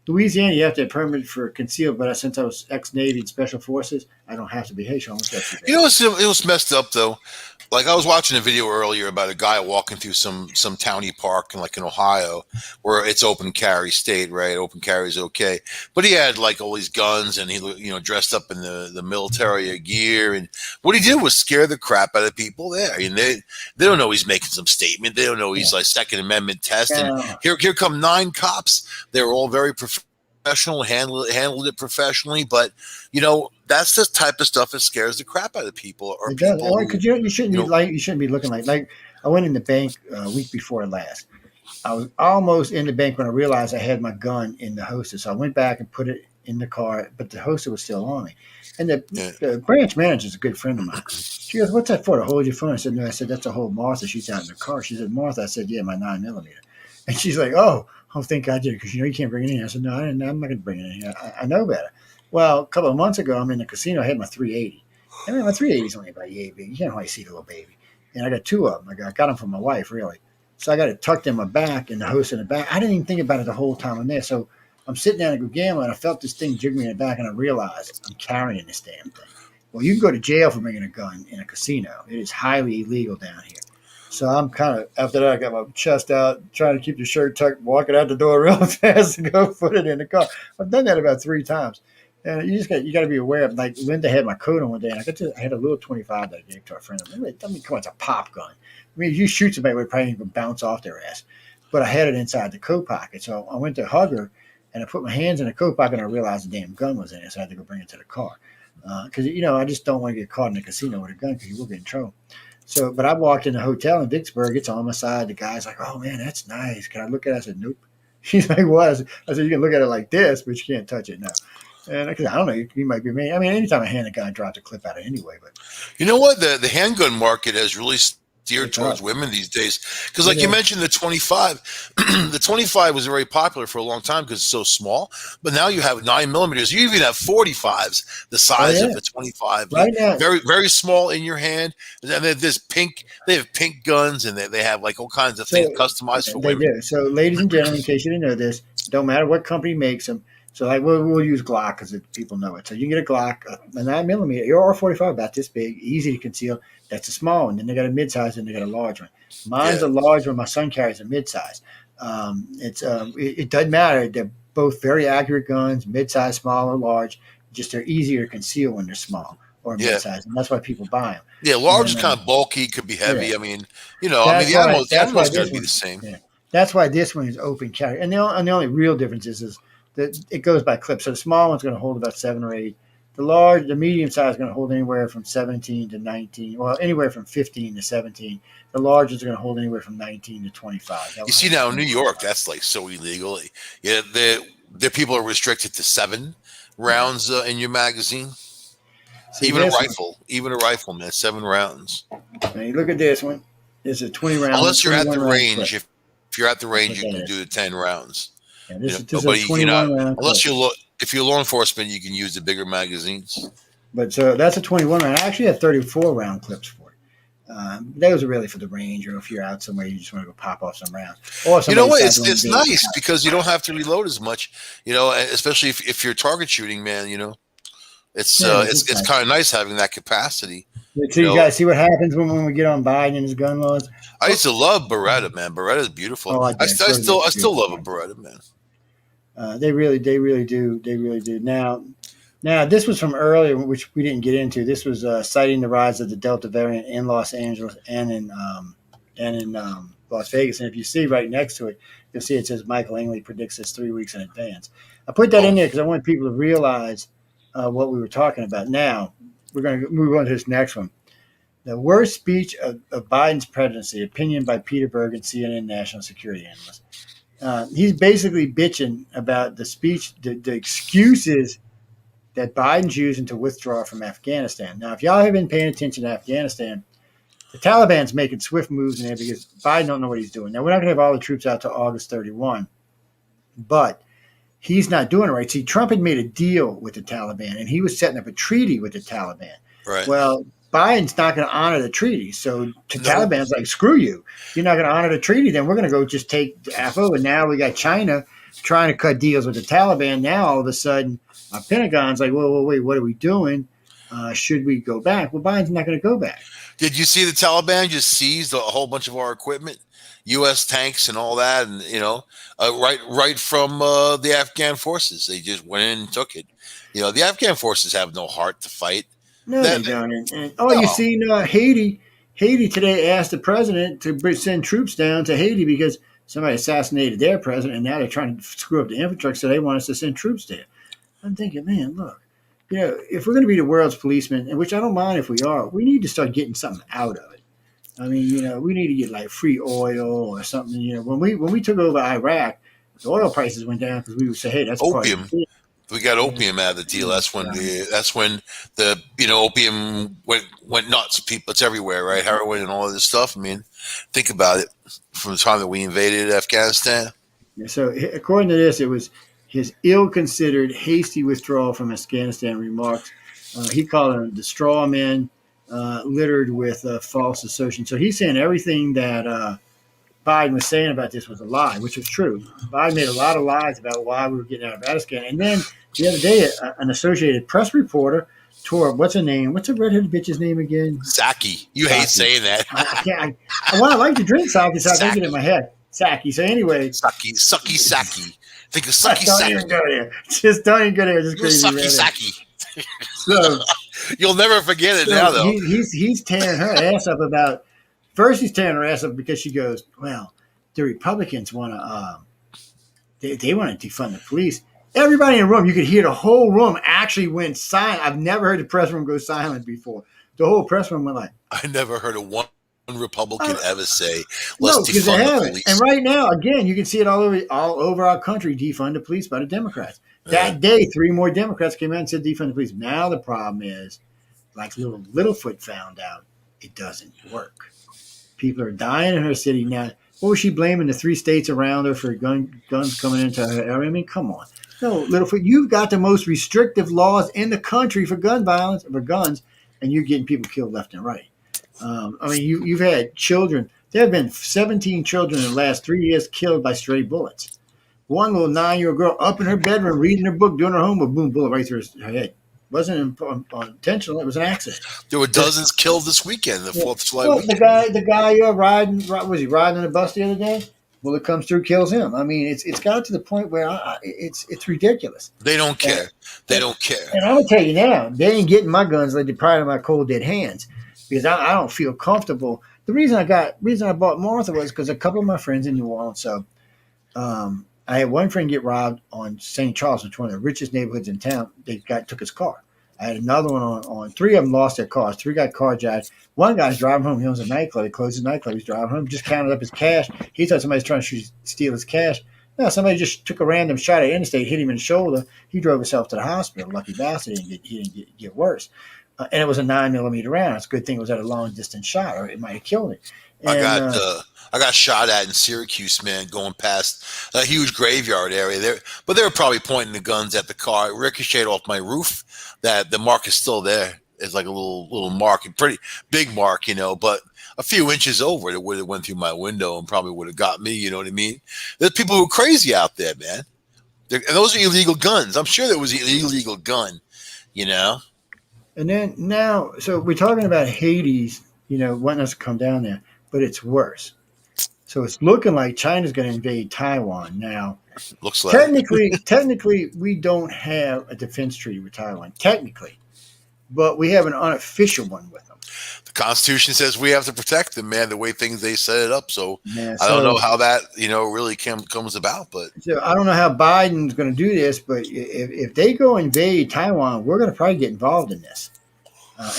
Louisiana, you have to have a permit for concealed, but since I was ex-Navy and Special Forces, I don't have to be. Hey, Sean, what's up? You know, it was messed up though. Like I was watching a video earlier about a guy walking through some towny park in Ohio, where it's open carry state, right? Open carry is okay, but he had like all these guns and he dressed up in the military gear, and what he did was scare the crap out of people there. And they don't know he's making some statement. They don't know he's like Second Amendment test. And here come 9 cops. They were all very professional, handled it professionally, but that's the type of stuff that scares the crap out of people. Or people, you shouldn't be looking like I went in the bank a week before last. I was almost in the bank when I realized I had my gun in the holster. So I went back and put it in the car, but the holster was still on me. And the branch manager is a good friend of mine. She goes, "What's that for? To hold your phone?" I said, "No." I said, "That's to hold Martha. She's out in the car." She said, "Martha?" I said, "Yeah, my 9mm." And she's like, "Oh, thank God, because you can't bring it in." I said, "No, I'm not going to bring it in. I know better." Well, a couple of months ago, I'm in the casino. I had my 380. I mean, my 380 is only about yay big. You can't always see the little baby. And I got 2 of them. I got them from my wife, really. So I got it tucked in my back and the host in the back. I didn't even think about it the whole time I'm there. So I'm sitting down to go gambling, and I felt this thing jig me in the back, and I realized I'm carrying this damn thing. Well, you can go to jail for bringing a gun in a casino. It is highly illegal down here. So I'm kind of, after that, I got my chest out, trying to keep the shirt tucked, walking out the door real fast to go put it in the car. I've done that about 3 times. And you got to be aware of, like, Linda had my coat on one day, and I had a little 25 that I gave to a friend. I mean, come on, it's a pop gun. I mean, if you shoot somebody, it would probably even bounce off their ass. But I had it inside the coat pocket. So I went to hug her, and I put my hands in the coat pocket, and I realized the damn gun was in it, so I had to go bring it to the car. Because, I just don't want to get caught in a casino with a gun because you will get in trouble. So, but I walked in the hotel in Vicksburg. It's on my side. The guy's like, "Oh, man, that's nice. Can I look at it?" I said, "Nope." He's like, "What?" I said, "You can look at it like this, but you can't touch it now." And I don't know, you might be me. I mean, anytime a hand, a guy dropped a clip out of anyway. But you know what? The handgun market has really steered towards women these days. Because like you mentioned, the 25, the 25 was very popular for a long time because it's so small. But now you have 9mm. You even have 45s, the size of the 25. Right now. Very, very small in your hand. And then they have pink guns, and they have like all kinds of things customized for women. Do. So, ladies and gentlemen, in case you didn't know this, don't matter what company makes them. So like we'll use Glock because people know it. So you can get a Glock, a 9mm, or a 45 about this big, easy to conceal. That's a small one. Then they got a mid-size and they got a large one. Mine's a large one. My son carries a mid-size. It doesn't matter. They're both very accurate guns, mid-size, small or large. Just they're easier to conceal when they're small or mid-size, and that's why people buy them. Yeah, large is kind of bulky, could be heavy. Yeah. I mean, the animal's going to be the same. Yeah. That's why this one is open carry. And the only real difference is that it goes by clip. So the small one's going to hold about 7 or 8. The medium size is going to hold anywhere from 17 to 19. Well, anywhere from 15 to 17. The large is going to hold anywhere from 19 to 25. You see now in New York, that's like so illegal. Yeah, the people are restricted to 7 rounds in your magazine. Even a rifle, man, 7 rounds. Now you look at this one. It's a 20 round. Unless you're at the range. If you're at the range, you can do the 10 rounds. Yeah, this is a 21 round. If you're law enforcement, you can use the bigger magazines. But so that's a 21 round. I actually have 34 round clips for it. Those are really for the range, or if you're out somewhere, you just want to go pop off some rounds. Or you know what? It's nice because you don't have to reload as much. Especially if you're target shooting, man. It's kind of nice having that capacity. So you guys see what happens when we get on Biden and his gun laws. I used to love Beretta, man. Beretta's beautiful. Oh, I still love a Beretta, man. They really do. They really do. Now, this was from earlier, which we didn't get into. This was citing the rise of the Delta variant in Los Angeles and in Las Vegas. And if you see right next to it, you'll see it says Michael Angley predicts this 3 weeks in advance. I put that in there because I want people to realize what we were talking about. Now, we're going to move on to this next one. The worst speech of Biden's presidency, opinion by Peter Bergen, CNN national security analyst. He's basically bitching about the speech, the excuses that Biden's using to withdraw from Afghanistan. Now, if y'all have been paying attention to Afghanistan, the Taliban's making swift moves in there because Biden don't know what he's doing. Now, we're not going to have all the troops out to August 31, but he's not doing it right. See, Trump had made a deal with the Taliban, and he was setting up a treaty with the Taliban. Right. Well, Biden's not going to honor the treaty. So the Taliban's like, screw you. You're not going to honor the treaty. Then we're going to go just take the AFO. And now we got China trying to cut deals with the Taliban. Now, all of a sudden, our Pentagon's like, wait, what are we doing? Should we go back? Well, Biden's not going to go back. Did you see the Taliban just seized a whole bunch of our equipment, U.S. tanks and all that, and right from the Afghan forces? They just went in and took it. The Afghan forces have no heart to fight. No, they don't. You seen Haiti? Haiti today asked the president to send troops down to Haiti because somebody assassinated their president, and now they're trying to screw up the infrastructure, so they want us to send troops there. I'm thinking, man, look, if we're going to be the world's policemen, which I don't mind if we are, we need to start getting something out of it. I mean, we need to get like free oil or something. When we took over Iraq, the oil prices went down because we would say, hey, that's opium. We got opium out of the deal. That's when the opium went nuts. People, it's everywhere, right? Heroin and all of this stuff. I mean, think about it. From the time that we invaded Afghanistan. Yeah, so according to this, it was his ill-considered, hasty withdrawal from Afghanistan remarks. He called them the straw men, littered with false assertions. So he's saying everything that Biden was saying about this was a lie, which was true. Biden made a lot of lies about why we were getting out of Afghanistan. And then the other day, an Associated Press reporter tore up, what's her name? What's the redheaded bitch's name again? Saki. You hate saying that. I like to drink sake, so I think it in my head. Saki. So anyway. Saki. Think of Saki. Don't even go there. Just don't even go there. Just crazy. Saki. So you'll never forget it now, though. He's tearing her ass up about. First, he's tearing her ass up because she goes, well, the Republicans want to, they want to defund the police. Everybody in the room, you could hear the whole room actually went silent. I've never heard the press room go silent before. The whole press room went like. I never heard of one Republican ever say, let's defund the police. And right now, again, you can see it all over our country, defund the police by the Democrats. That day, 3 more Democrats came out and said defund the police. Now the problem is, like Littlefoot found out, it doesn't work. People are dying in her city now. What was she blaming the 3 states around her for guns coming into her area? I mean, come on. No, Littlefoot, you've got the most restrictive laws in the country for gun violence, for guns, and you're getting people killed left and right. I mean, you've had children. There have been 17 children in the last 3 years killed by stray bullets. One little 9-year-old girl up in her bedroom reading her book, doing her homework, boom, bullet right through her head. Wasn't intentional. It was an accident. There were dozens killed this weekend, the 4th of July weekend. The guy riding on the bus the other day? Well, it comes through, kills him. I mean, it's got to the point where it's ridiculous. They don't care. They don't care. And I'm going to tell you now, they ain't getting my guns like they're pride of my cold, dead hands because I don't feel comfortable. The reason I bought Martha was because a couple of my friends in New Orleans. So I had one friend get robbed on St. Charles, which is one of the richest neighborhoods in town. They took his car. I had another one on 3 of them lost their cars. 3 got carjacked. One guy's driving home. He owns a nightclub. He closed his nightclub. He's driving home. Just counted up his cash. He thought somebody's trying to steal his cash. No, somebody just took a random shot at interstate, hit him in the shoulder. He drove himself to the hospital. Lucky bastard. He didn't get worse. And it was a 9mm round. It's a good thing it was at a long distance shot, or it might have killed him. And, I got shot at in Syracuse, man, going past a huge graveyard area there. But they were probably pointing the guns at the car. It ricocheted off my roof. That the mark is still there. It's like a little mark, a pretty big mark, but a few inches over it would have went through my window and probably would have got me. You know what I mean? There's people who are crazy out there, man. And those are illegal guns. I'm sure there was an illegal gun, And then now, so we're talking about Hades, wanting us to come down there, but it's worse. So it's looking like China's going to invade Taiwan now. Looks like Technically, we don't have a defense treaty with Taiwan, technically, but we have an unofficial one with them. the Constitution says we have to protect them, man. The way they set it up, so Yeah, I don't know how that really comes about, but so I don't know how Biden's going to do this, but if they go invade Taiwan, we're going to probably get involved in this.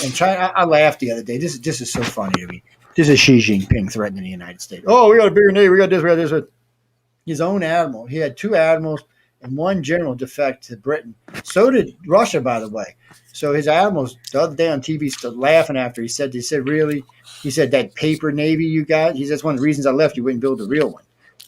And China, I laughed the other day. This is so funny to me. This is Xi Jinping threatening the United States. Oh, we got a bigger navy. We got this. We got this. His own admiral. He had 2 admirals and 1 general defect to Britain. So did Russia, by the way. So his admirals the other day on TV stood laughing after he said, really? He said, that paper navy you got? He said, that's one of the reasons I left. You wouldn't build a real one.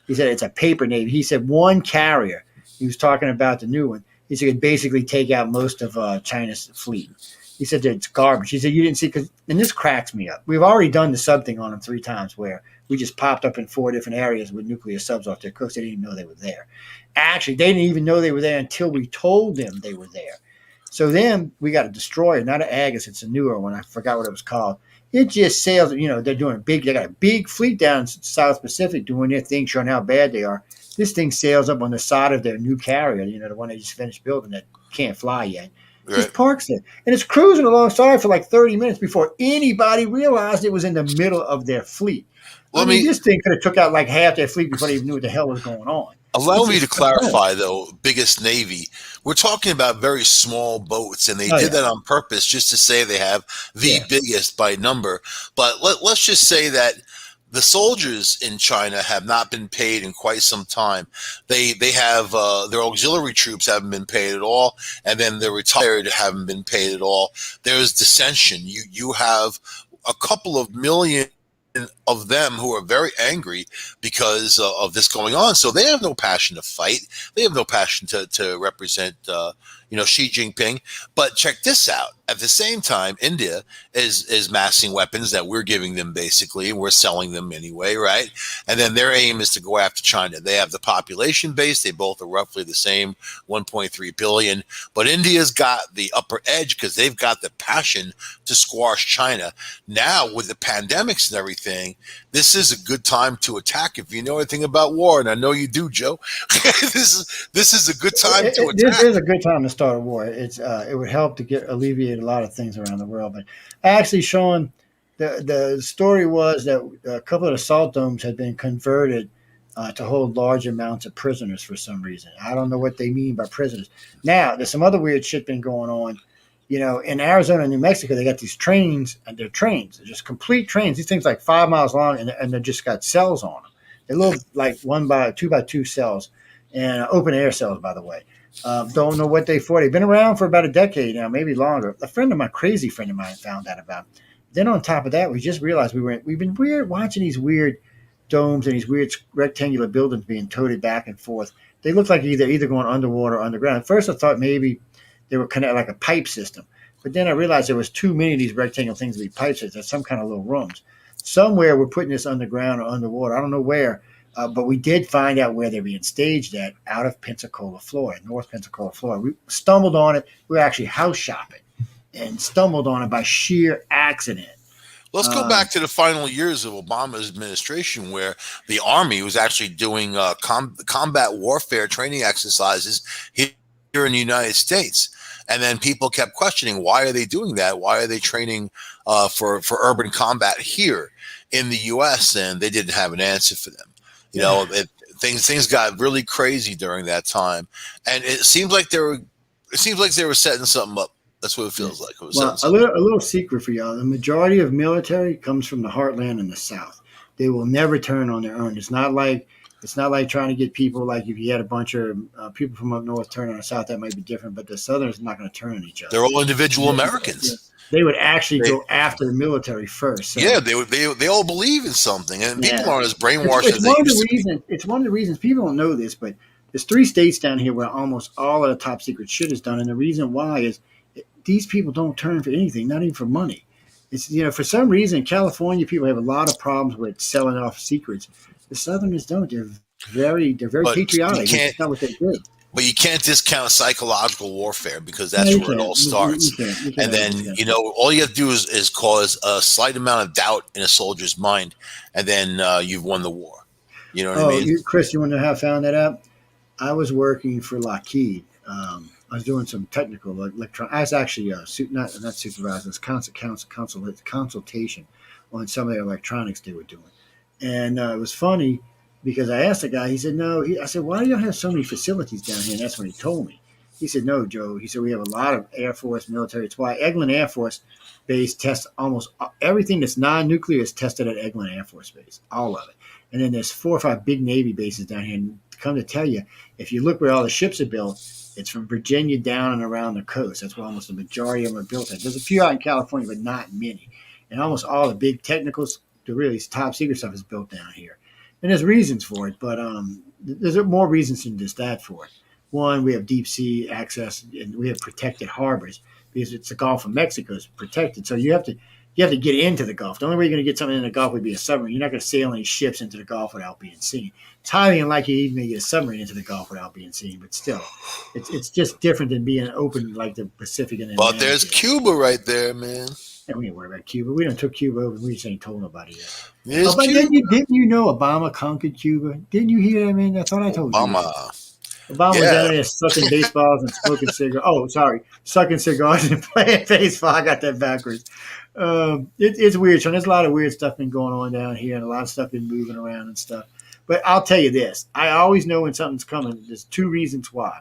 He said, it's a paper navy. He said, 1 carrier. He was talking about the new one. He said, it could basically take out most of China's fleet. He said that it's garbage. He said, you didn't see, and this cracks me up. We've already done the sub thing on them 3 times where we just popped up in 4 different areas with nuclear subs off their coast. They didn't even know they were there. Actually, they didn't even know they were there until we told them they were there. So then we got a destroyer, not an Agus. It's a newer one. I forgot what it was called. It just sails, they're doing they got a big fleet down in South Pacific doing their thing, showing how bad they are. This thing sails up on the side of their new carrier, the one they just finished building that can't fly yet. right. Just parks there. And it's cruising alongside for like 30 minutes before anybody realized it was in the middle of their fleet. This thing could have took out like half their fleet before they even knew what the hell was going on. Allow me to clarify, though, biggest Navy. We're talking about very small boats, and they did that on purpose just to say they have the biggest by number. But let's just say that the soldiers in China have not been paid in quite some time. They have their auxiliary troops haven't been paid at all, and then the retired haven't been paid at all. There's dissension. You have a couple of million of them who are very angry because of this going on. So they have no passion to fight. They have no passion to represent, Xi Jinping. But check this out. At the same time, India is massing weapons that we're giving them basically, and we're selling them anyway, right? And then their aim is to go after China. They have the population base. They both are roughly the same, 1.3 billion. But India's got the upper edge because they've got the passion to squash China. Now, with the pandemics and everything, this is a good time to attack if you know anything about war, and I know you do, Joe. This is a good time to attack. This is a good time to start a war. It would help to alleviate a lot of things around the world. But actually, Sean, the story was that a couple of assault domes had been converted to hold large amounts of prisoners for some reason. I don't know what they mean by prisoners. Now, there's some other weird shit been going on. In Arizona and New Mexico, they got these trains, and they're trains. They're just complete trains. These things like 5 miles long, and they just got cells on them. They look like 2x2 cells, and open air cells, by the way. Don't know what they for. They've been around for about a decade now, maybe longer. Crazy friend of mine, found out about them. Then on top of that, we just realized we've been watching these weird domes and these weird rectangular buildings being toted back and forth. They look like either going underwater or underground. At first, I thought maybe they were connected like a pipe system. But then I realized there was too many of these rectangular things to be pipe systems. There's some kind of little rooms. Somewhere we're putting this underground or underwater. I don't know where, but we did find out where they're being staged at out of Pensacola, Florida, North Pensacola, Florida. We stumbled on it. We were actually house shopping and stumbled on it by sheer accident. Let's go back to the final years of Obama's administration, where the Army was actually doing combat warfare training exercises here in the United States. And then people kept questioning, why are they doing that? Why are they training for urban combat here in the U.S.? And they didn't have an answer for them. Things got really crazy during that time, and it seems like they were setting something up. That's what it feels like. A little secret for y'all: the majority of military comes from the heartland in the South. They will never turn on their own. It's not like trying to get people, like if you had a bunch of people from up north turn on the south, that might be different, but the southerners are not going to turn on each other. They're all individual Americans. They would actually go after the military first. So. Yeah, they all believe in something, and people aren't as brainwashed as they used to be. It's one of the reasons people don't know this, but there's 3 states down here where almost all of the top secret shit is done, and the reason why is these people don't turn for anything, not even for money. It's for some reason California people have a lot of problems with selling off secrets. The Southerners don't. They're very patriotic. That's not what they do. But you can't discount psychological warfare because No, that's you where it can't. all starts. You can't And then, all you have to do is cause a slight amount of doubt in a soldier's mind, and then you've won the war. You know what I mean? Chris, you want to know how I found that out? I was working for Lockheed. I was doing some technical electron. I was actually not supervisor. It was consultation on some of the electronics they were doing, and it was funny because I asked the guy. He said, "No." I said, "Why do y'all have so many facilities down here?" And that's when he told me. He said, "No, Joe." He said, "We have a lot of Air Force, military. It's why Eglin Air Force Base tests almost everything that's non-nuclear is tested at Eglin Air Force Base, all of it. And then there's 4 or 5 big Navy bases down here. And come to tell you, if you look where all the ships are built, it's from Virginia down and around the coast. That's where almost the majority of them are built at. There's a few out in California, but not many. And almost all the big technicals, the really top secret stuff is built down here. And there's reasons for it, but there's more reasons than just that for it. One, we have deep sea access, and we have protected harbors because it's the Gulf of Mexico is protected. So you have to get into the Gulf. The only way you're going to get something in the Gulf would be a submarine. You're not going to sail any ships into the Gulf without being seen. It's highly unlikely you even get a submarine into the Gulf without being seen. But still, it's just different than being open like the Pacific and the But there's Cuba right there, man. And we ain't worried about Cuba. We don't took Cuba over. We just ain't told nobody yet. There's But Cuba. didn't you know Obama conquered Cuba? Didn't you hear that? I mean, I thought I told you. Obama was down there sucking baseballs and smoking cigars. Oh, sorry, sucking cigars and playing baseball. I got that backwards. It's weird, Sean. There's a lot of weird stuff been going on down here, and a lot of stuff been moving around and stuff. But I'll tell you this: I always know when something's coming. There's 2 reasons why.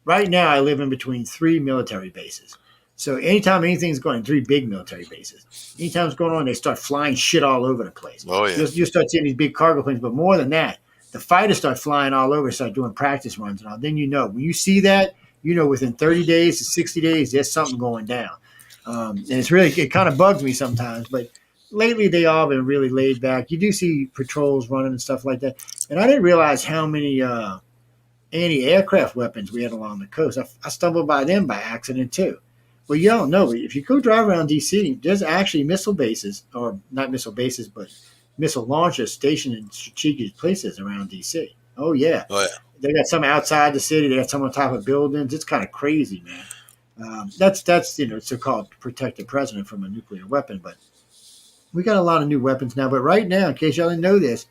Right now, I live in between 3 military bases. So anytime anything's going, 3 big military bases. Anytime it's going on, they start flying shit all over the place. Oh yeah. You'll start seeing these big cargo planes, but more than that. The fighters start flying all over, start doing practice runs and all. Then when you see that, within 30 days to 60 days, there's something going down. And it kind of bugs me sometimes. But lately, they all been really laid back. You do see patrols running and stuff like that. And I didn't realize how many anti-aircraft weapons we had along the coast. I stumbled by them by accident too. Well, you don't know. If you go drive around D.C., there's actually missile bases, or not missile bases, but missile launchers stationed in strategic places around D.C. Oh, yeah. They got some outside the city. They got some on top of buildings. It's kind of crazy, man. That's so-called protect the president from a nuclear weapon. But we got a lot of new weapons now. But right now, in case y'all didn't know this,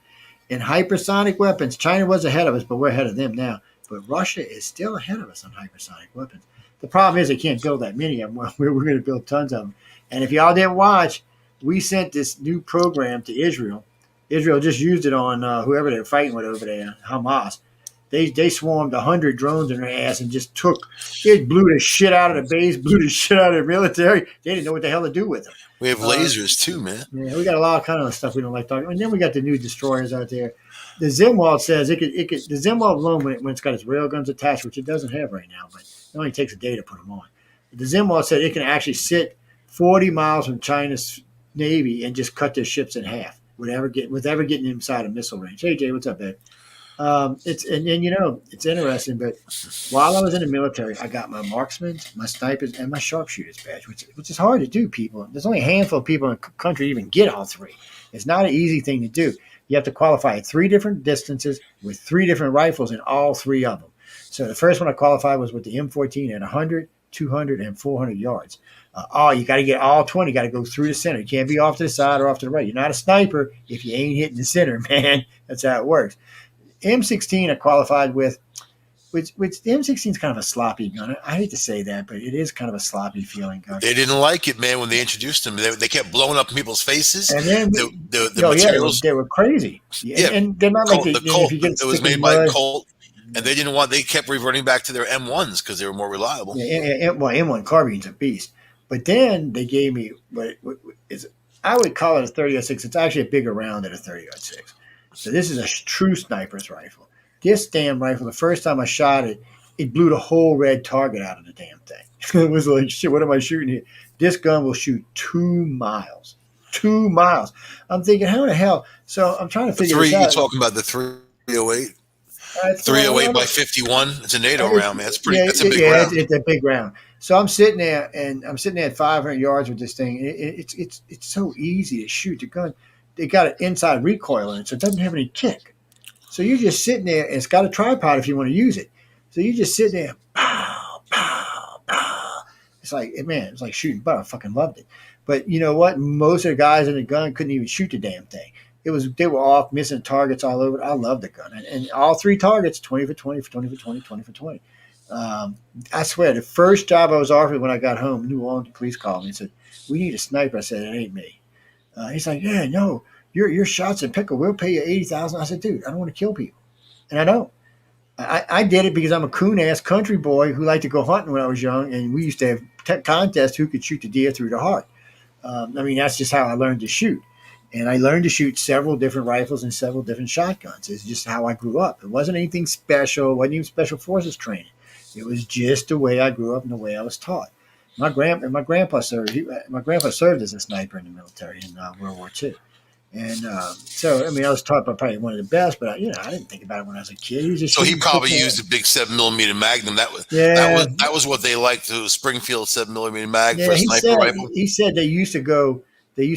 in hypersonic weapons, China was ahead of us, but we're ahead of them now. But Russia is still ahead of us on hypersonic weapons. The problem is they can't build that many of them. We're going to build tons of them. And if y'all didn't watch, we sent this new program to Israel. Israel just used it on whoever they're fighting with over there, Hamas. They swarmed 100 drones in their ass and just blew the shit out of the base, blew the shit out of the military. They didn't know what the hell to do with them. We have lasers too, man. Yeah, we got a lot of kind of stuff we don't like talking about. And then we got the new destroyers out there. The Zimwald says the Zimwald alone, when it's got its railguns attached, which it doesn't have right now, but it only takes a day to put them on. The Zimwald said it can actually sit 40 miles from China's Navy and just cut their ships in half without ever getting inside a missile range. Hey, Jay, what's up, babe? It's interesting, but while I was in the military, I got my marksman, my snipers, and my sharpshooters badge, which is hard to do, people. There's only a handful of people in the country even get all 3. It's not an easy thing to do. You have to qualify at 3 different distances with 3 different rifles in all 3 of them. So the first one I qualified was with the M14 at 100, 200, and 400 yards. You got to get all 20. You got to go through the center. You can't be off to the side or off to the right. You're not a sniper if you ain't hitting the center, man. That's how it works. M16 I qualified with, which the M16 is kind of a sloppy gun. I hate to say that, but it is kind of a sloppy feeling gun. They didn't like it, man, when they introduced them. They kept blowing up in people's faces. And then the materials. They were crazy. Yeah, and they're not like the Colt. It was made by Colt. And they kept reverting back to their M1s because they were more reliable. Yeah, M1 carbine's a beast. But then they gave me I would call it a 30-06. It's actually a bigger round than a 30-06. So this is a true sniper's rifle. This damn rifle, the first time I shot it, it blew the whole red target out of the damn thing. It was like, shit, what am I shooting here? This gun will shoot 2 miles. 2 miles. I'm thinking, how the hell? So I'm trying to figure this out. You're talking about the 308? 308 by 51. It's a NATO round, man. That's a big round. It's a big round. So I'm sitting there at 500 yards with this thing. It's so easy to shoot the gun. They got an inside recoil in it, so it doesn't have any kick. So you're just sitting there, and it's got a tripod if you want to use it. So you just sit there, pow, pow, pow. It's like, man, it's like shooting butter. I fucking loved it. But you know what? Most of the guys in the gun couldn't even shoot the damn thing. They were off missing targets all over. I love the gun, and all 3 targets, 20 for 20 for 20 for 20, 20 for 20. I swear, the first job I was offered when I got home, New Orleans police called me and said, "We need a sniper." I said, "It ain't me." He's like, "Yeah, no, your shots in pickle. We'll pay you $80,000." I said, "Dude, I don't want to kill people," and I don't. I did it because I'm a coon ass country boy who liked to go hunting when I was young, and we used to have contests who could shoot the deer through the heart. That's just how I learned to shoot. And I learned to shoot several different rifles and several different shotguns. It's just how I grew up. It wasn't anything special. It wasn't even special forces training. It was just the way I grew up and the way I was taught. My grandpa served. My grandpa served as a sniper in the military in World War II. And I was taught by probably one of the best, but I didn't think about it when I was a kid. So he probably used a big 7mm Magnum. That was what they liked, the Springfield 7mm Mag for a sniper rifle. He said they used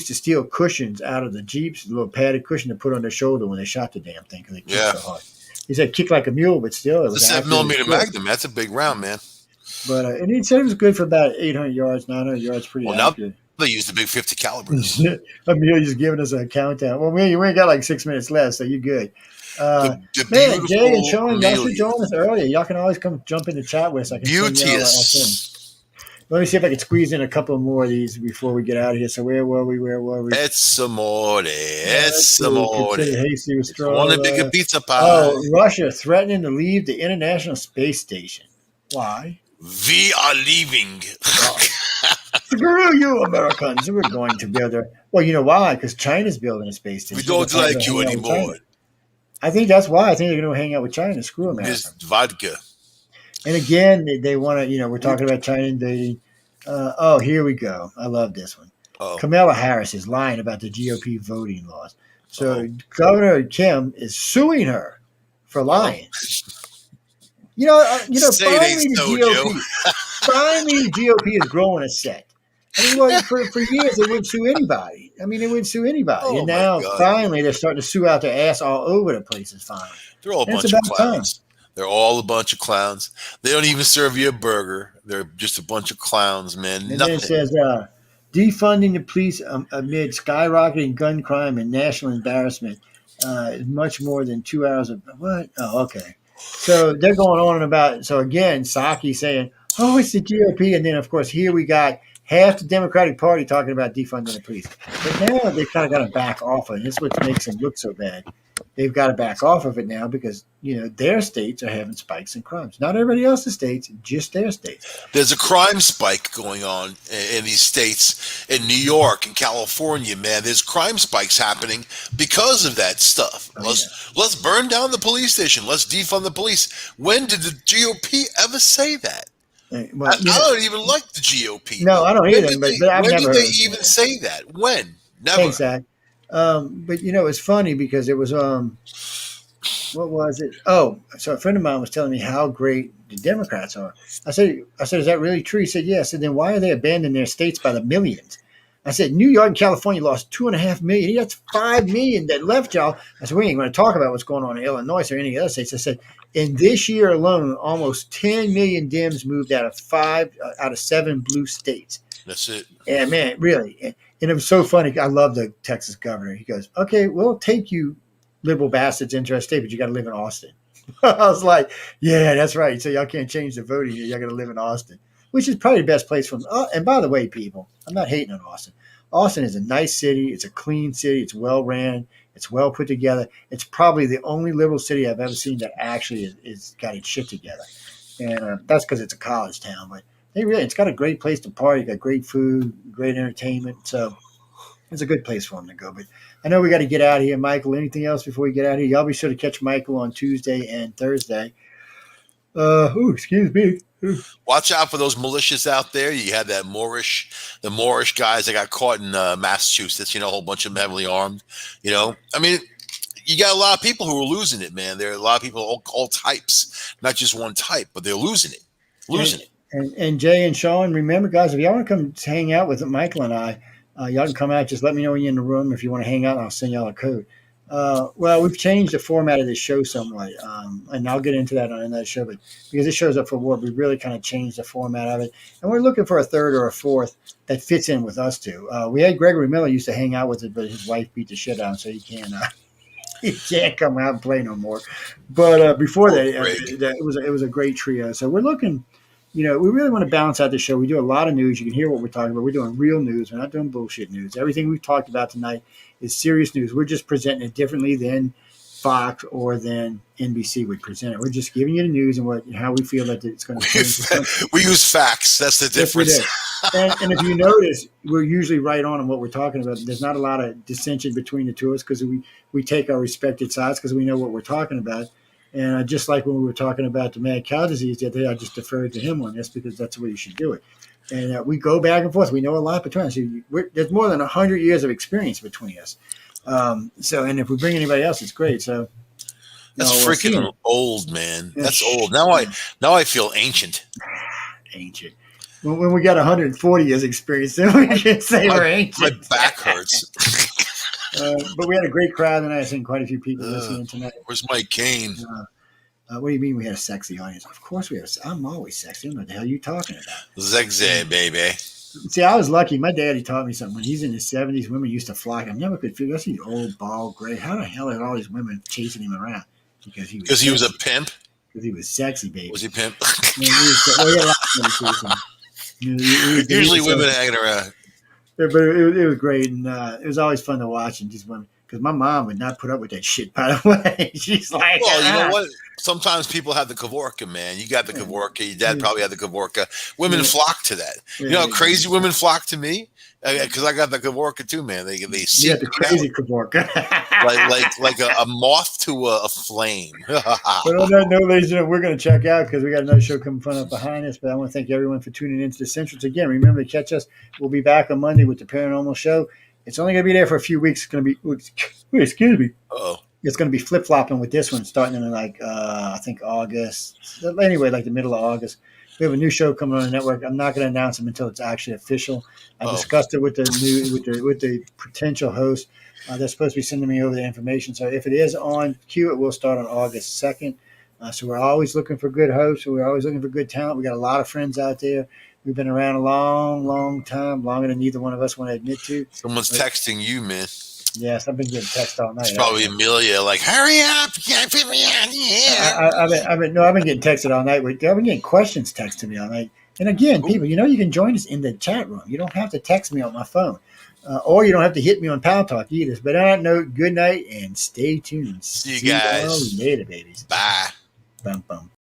to steal cushions out of the Jeeps, a little padded cushion to put on their shoulder when they shot the damn thing because they kicked so hard. He said kick like a mule, but still it was a 7mm Magnum. That's a big round, man. But and he said it was good for about 800 yards, 900 yards, pretty accurate. They used the big 50 calibers. Amelia's giving us a countdown. Well, we ain't got like 6 minutes left, so you're good. Man, Jay and Sean, y'all should join us earlier. Y'all can always come jump in the chat with us. I can Beauteous. Let me see if I can squeeze in a couple more of these before we get out of here. So where were we? It's amore. It's amore. Hasty with straw. Want a bigger pizza pie. Oh, Russia threatening to leave the International Space Station. Why? We are leaving. Screw you, Americans. We're going to build well, you know why? Because China's building a space station. We don't like you anymore. I think that's why. I think they're going to hang out with China. Screw America. This vodka. And again, they want to, we're talking about China invading. Here we go. I love this one. Kamala Harris is lying about the GOP voting laws. So Governor Kim is suing her for lying. Finally the GOP is growing a set. For years they wouldn't sue anybody. And now finally they're starting to sue out their ass all over the place. They're all a bunch of clowns. They're all a bunch of clowns. They don't even serve you a burger. They're just a bunch of clowns, man. And then it says defunding the police amid skyrocketing gun crime and national embarrassment is much more than 2 hours of what? Oh, okay. So they're going on and about. So again, Psaki saying, "Oh, it's the GOP," and then of course here we got half the Democratic Party talking about defunding the police. But now they've kind of got to back off of it. That's what makes them look so bad. They've got to back off of it now because their states are having spikes in crimes. Not everybody else's states, just their states. There's a crime spike going on in these states, in New York and California, man. There's crime spikes happening because of that stuff. Let's burn down the police station. Let's defund the police. When did the GOP ever say that? Well, I don't even like the GOP. No, I don't either. When did they even say that? When? Never. Thanks, Zach. But it's funny because it was what was it? Oh, so a friend of mine was telling me how great the Democrats are. I said, is that really true? He said, yeah. I said, then why are they abandoning their states by the millions? I said, New York and California lost 2.5 million. That's 5 million that left y'all. I said, we ain't going to talk about what's going on in Illinois or any other states. I said, in this year alone, almost 10 million Dems moved out of 7 blue states. That's it. Yeah, man, really. And it was so funny. I love the Texas governor. He goes, okay, we'll take you liberal bastards into our state, but you got to live in Austin. I was like, yeah, that's right. So y'all can't change the voting here. Y'all got to live in Austin, which is probably the best place for them. And by the way, people, I'm not hating on Austin. Austin is a nice city. It's a clean city. It's well ran. It's well put together. It's probably the only liberal city I've ever seen that actually is got its shit together. And that's because it's a college town. But it's got a great place to party. Got great food, great entertainment. So it's a good place for them to go. But I know we got to get out of here. Michael, anything else before we get out of here? Y'all be sure to catch Michael on Tuesday and Thursday. Excuse me. Watch out for those militias out there. You had the Moorish guys that got caught in Massachusetts, a whole bunch of them heavily armed, you got a lot of people who are losing it, man. There are a lot of people, all types, not just one type, but they're losing it. And Jay and Sean, remember, guys, if y'all want to come hang out with Michael and I, y'all can come out. Just let me know when you're in the room. If you want to hang out, I'll send y'all a code. Well, we've changed the format of this show somewhat, and I'll get into that on another show. But because it shows up for award, we really kind of changed the format of it, and we're looking for a third or a fourth that fits in with us two. We had Gregory Miller used to hang out with it, but his wife beat the shit out, so he can't. He can't come out and play no more. But before that, it was a great trio. So we're looking. We really want to balance out the show. We do a lot of news. You can hear what we're talking about. We're doing real news. We're not doing bullshit news. Everything we've talked about tonight is serious news. We're just presenting it differently than Fox or than NBC would present it. We're just giving you the news and how we feel that it's going to change. We use facts. That's the difference. Yes, and if you notice, we're usually right on what we're talking about. There's not a lot of dissension between the two of us because we take our respected sides because we know what we're talking about. And just like when we were talking about the mad cow disease the other day, I just deferred to him on this because that's the way you should do it. And we go back and forth. We know a lot between us. There's more than 100 years of experience between us. And if we bring anybody else, it's great. So that's freaking old, man. That's old. Now I feel ancient. Ancient. When we got 140 years experience, then we can say we're ancient. My back hurts. But we had a great crowd tonight. I think quite a few people listening tonight. Where's Mike Kane? What do you mean we had a sexy audience? Of course we have. I'm always sexy. What the hell are you talking about? Sexy, baby. See, I was lucky. My daddy taught me something. When he's in his 70s, women used to flock. I never could figure out these old, bald, gray. How the hell are all these women chasing him around? Because he was a pimp? Because he was sexy, baby. Was he pimp? He had a lot of women chasing him. Usually women hanging around. But it was great, and it was always fun to watch. And just women, because my mom would not put up with that shit. By the way, she's like, well, you know what? Sometimes people have the Kavorka, man. You got the Kavorka. Your dad probably had the Kavorka. Women flock to that. You know how crazy women flock to me? Because I got the Kavorka too, man. They see the crazy Kavorka. like a moth to a flame. But on that note, ladies and gentlemen, we're going to check out because we got another show coming up behind us. But I want to thank everyone for tuning into the Centralist again. Remember to catch us. We'll be back on Monday with the Paranormal Show. It's only going to be there for a few weeks. It's going to be, excuse me. Uh-oh. It's going to be flip-flopping with this one starting in I think August. Anyway, like the middle of August. We have a new show coming on the network. I'm not going to announce them until it's actually official. I discussed it with the potential host. They're supposed to be sending me over the information. So if it is on cue, it will start on August 2nd. So we're always looking for good hosts. We're always looking for good talent. We got a lot of friends out there. We've been around a long, long time, longer than neither one of us want to admit to. Someone's texting you, man. Yes, I've been getting texts all night. It's probably Amelia, like, hurry up, you can't put me on here. I've been getting texted all night. I've been getting questions texted to me all night. And again, people, you can join us in the chat room. You don't have to text me on my phone, or you don't have to hit me on Pal Talk either. But on that note, good night and stay tuned. See you guys later, babies. Bye. Bum bum.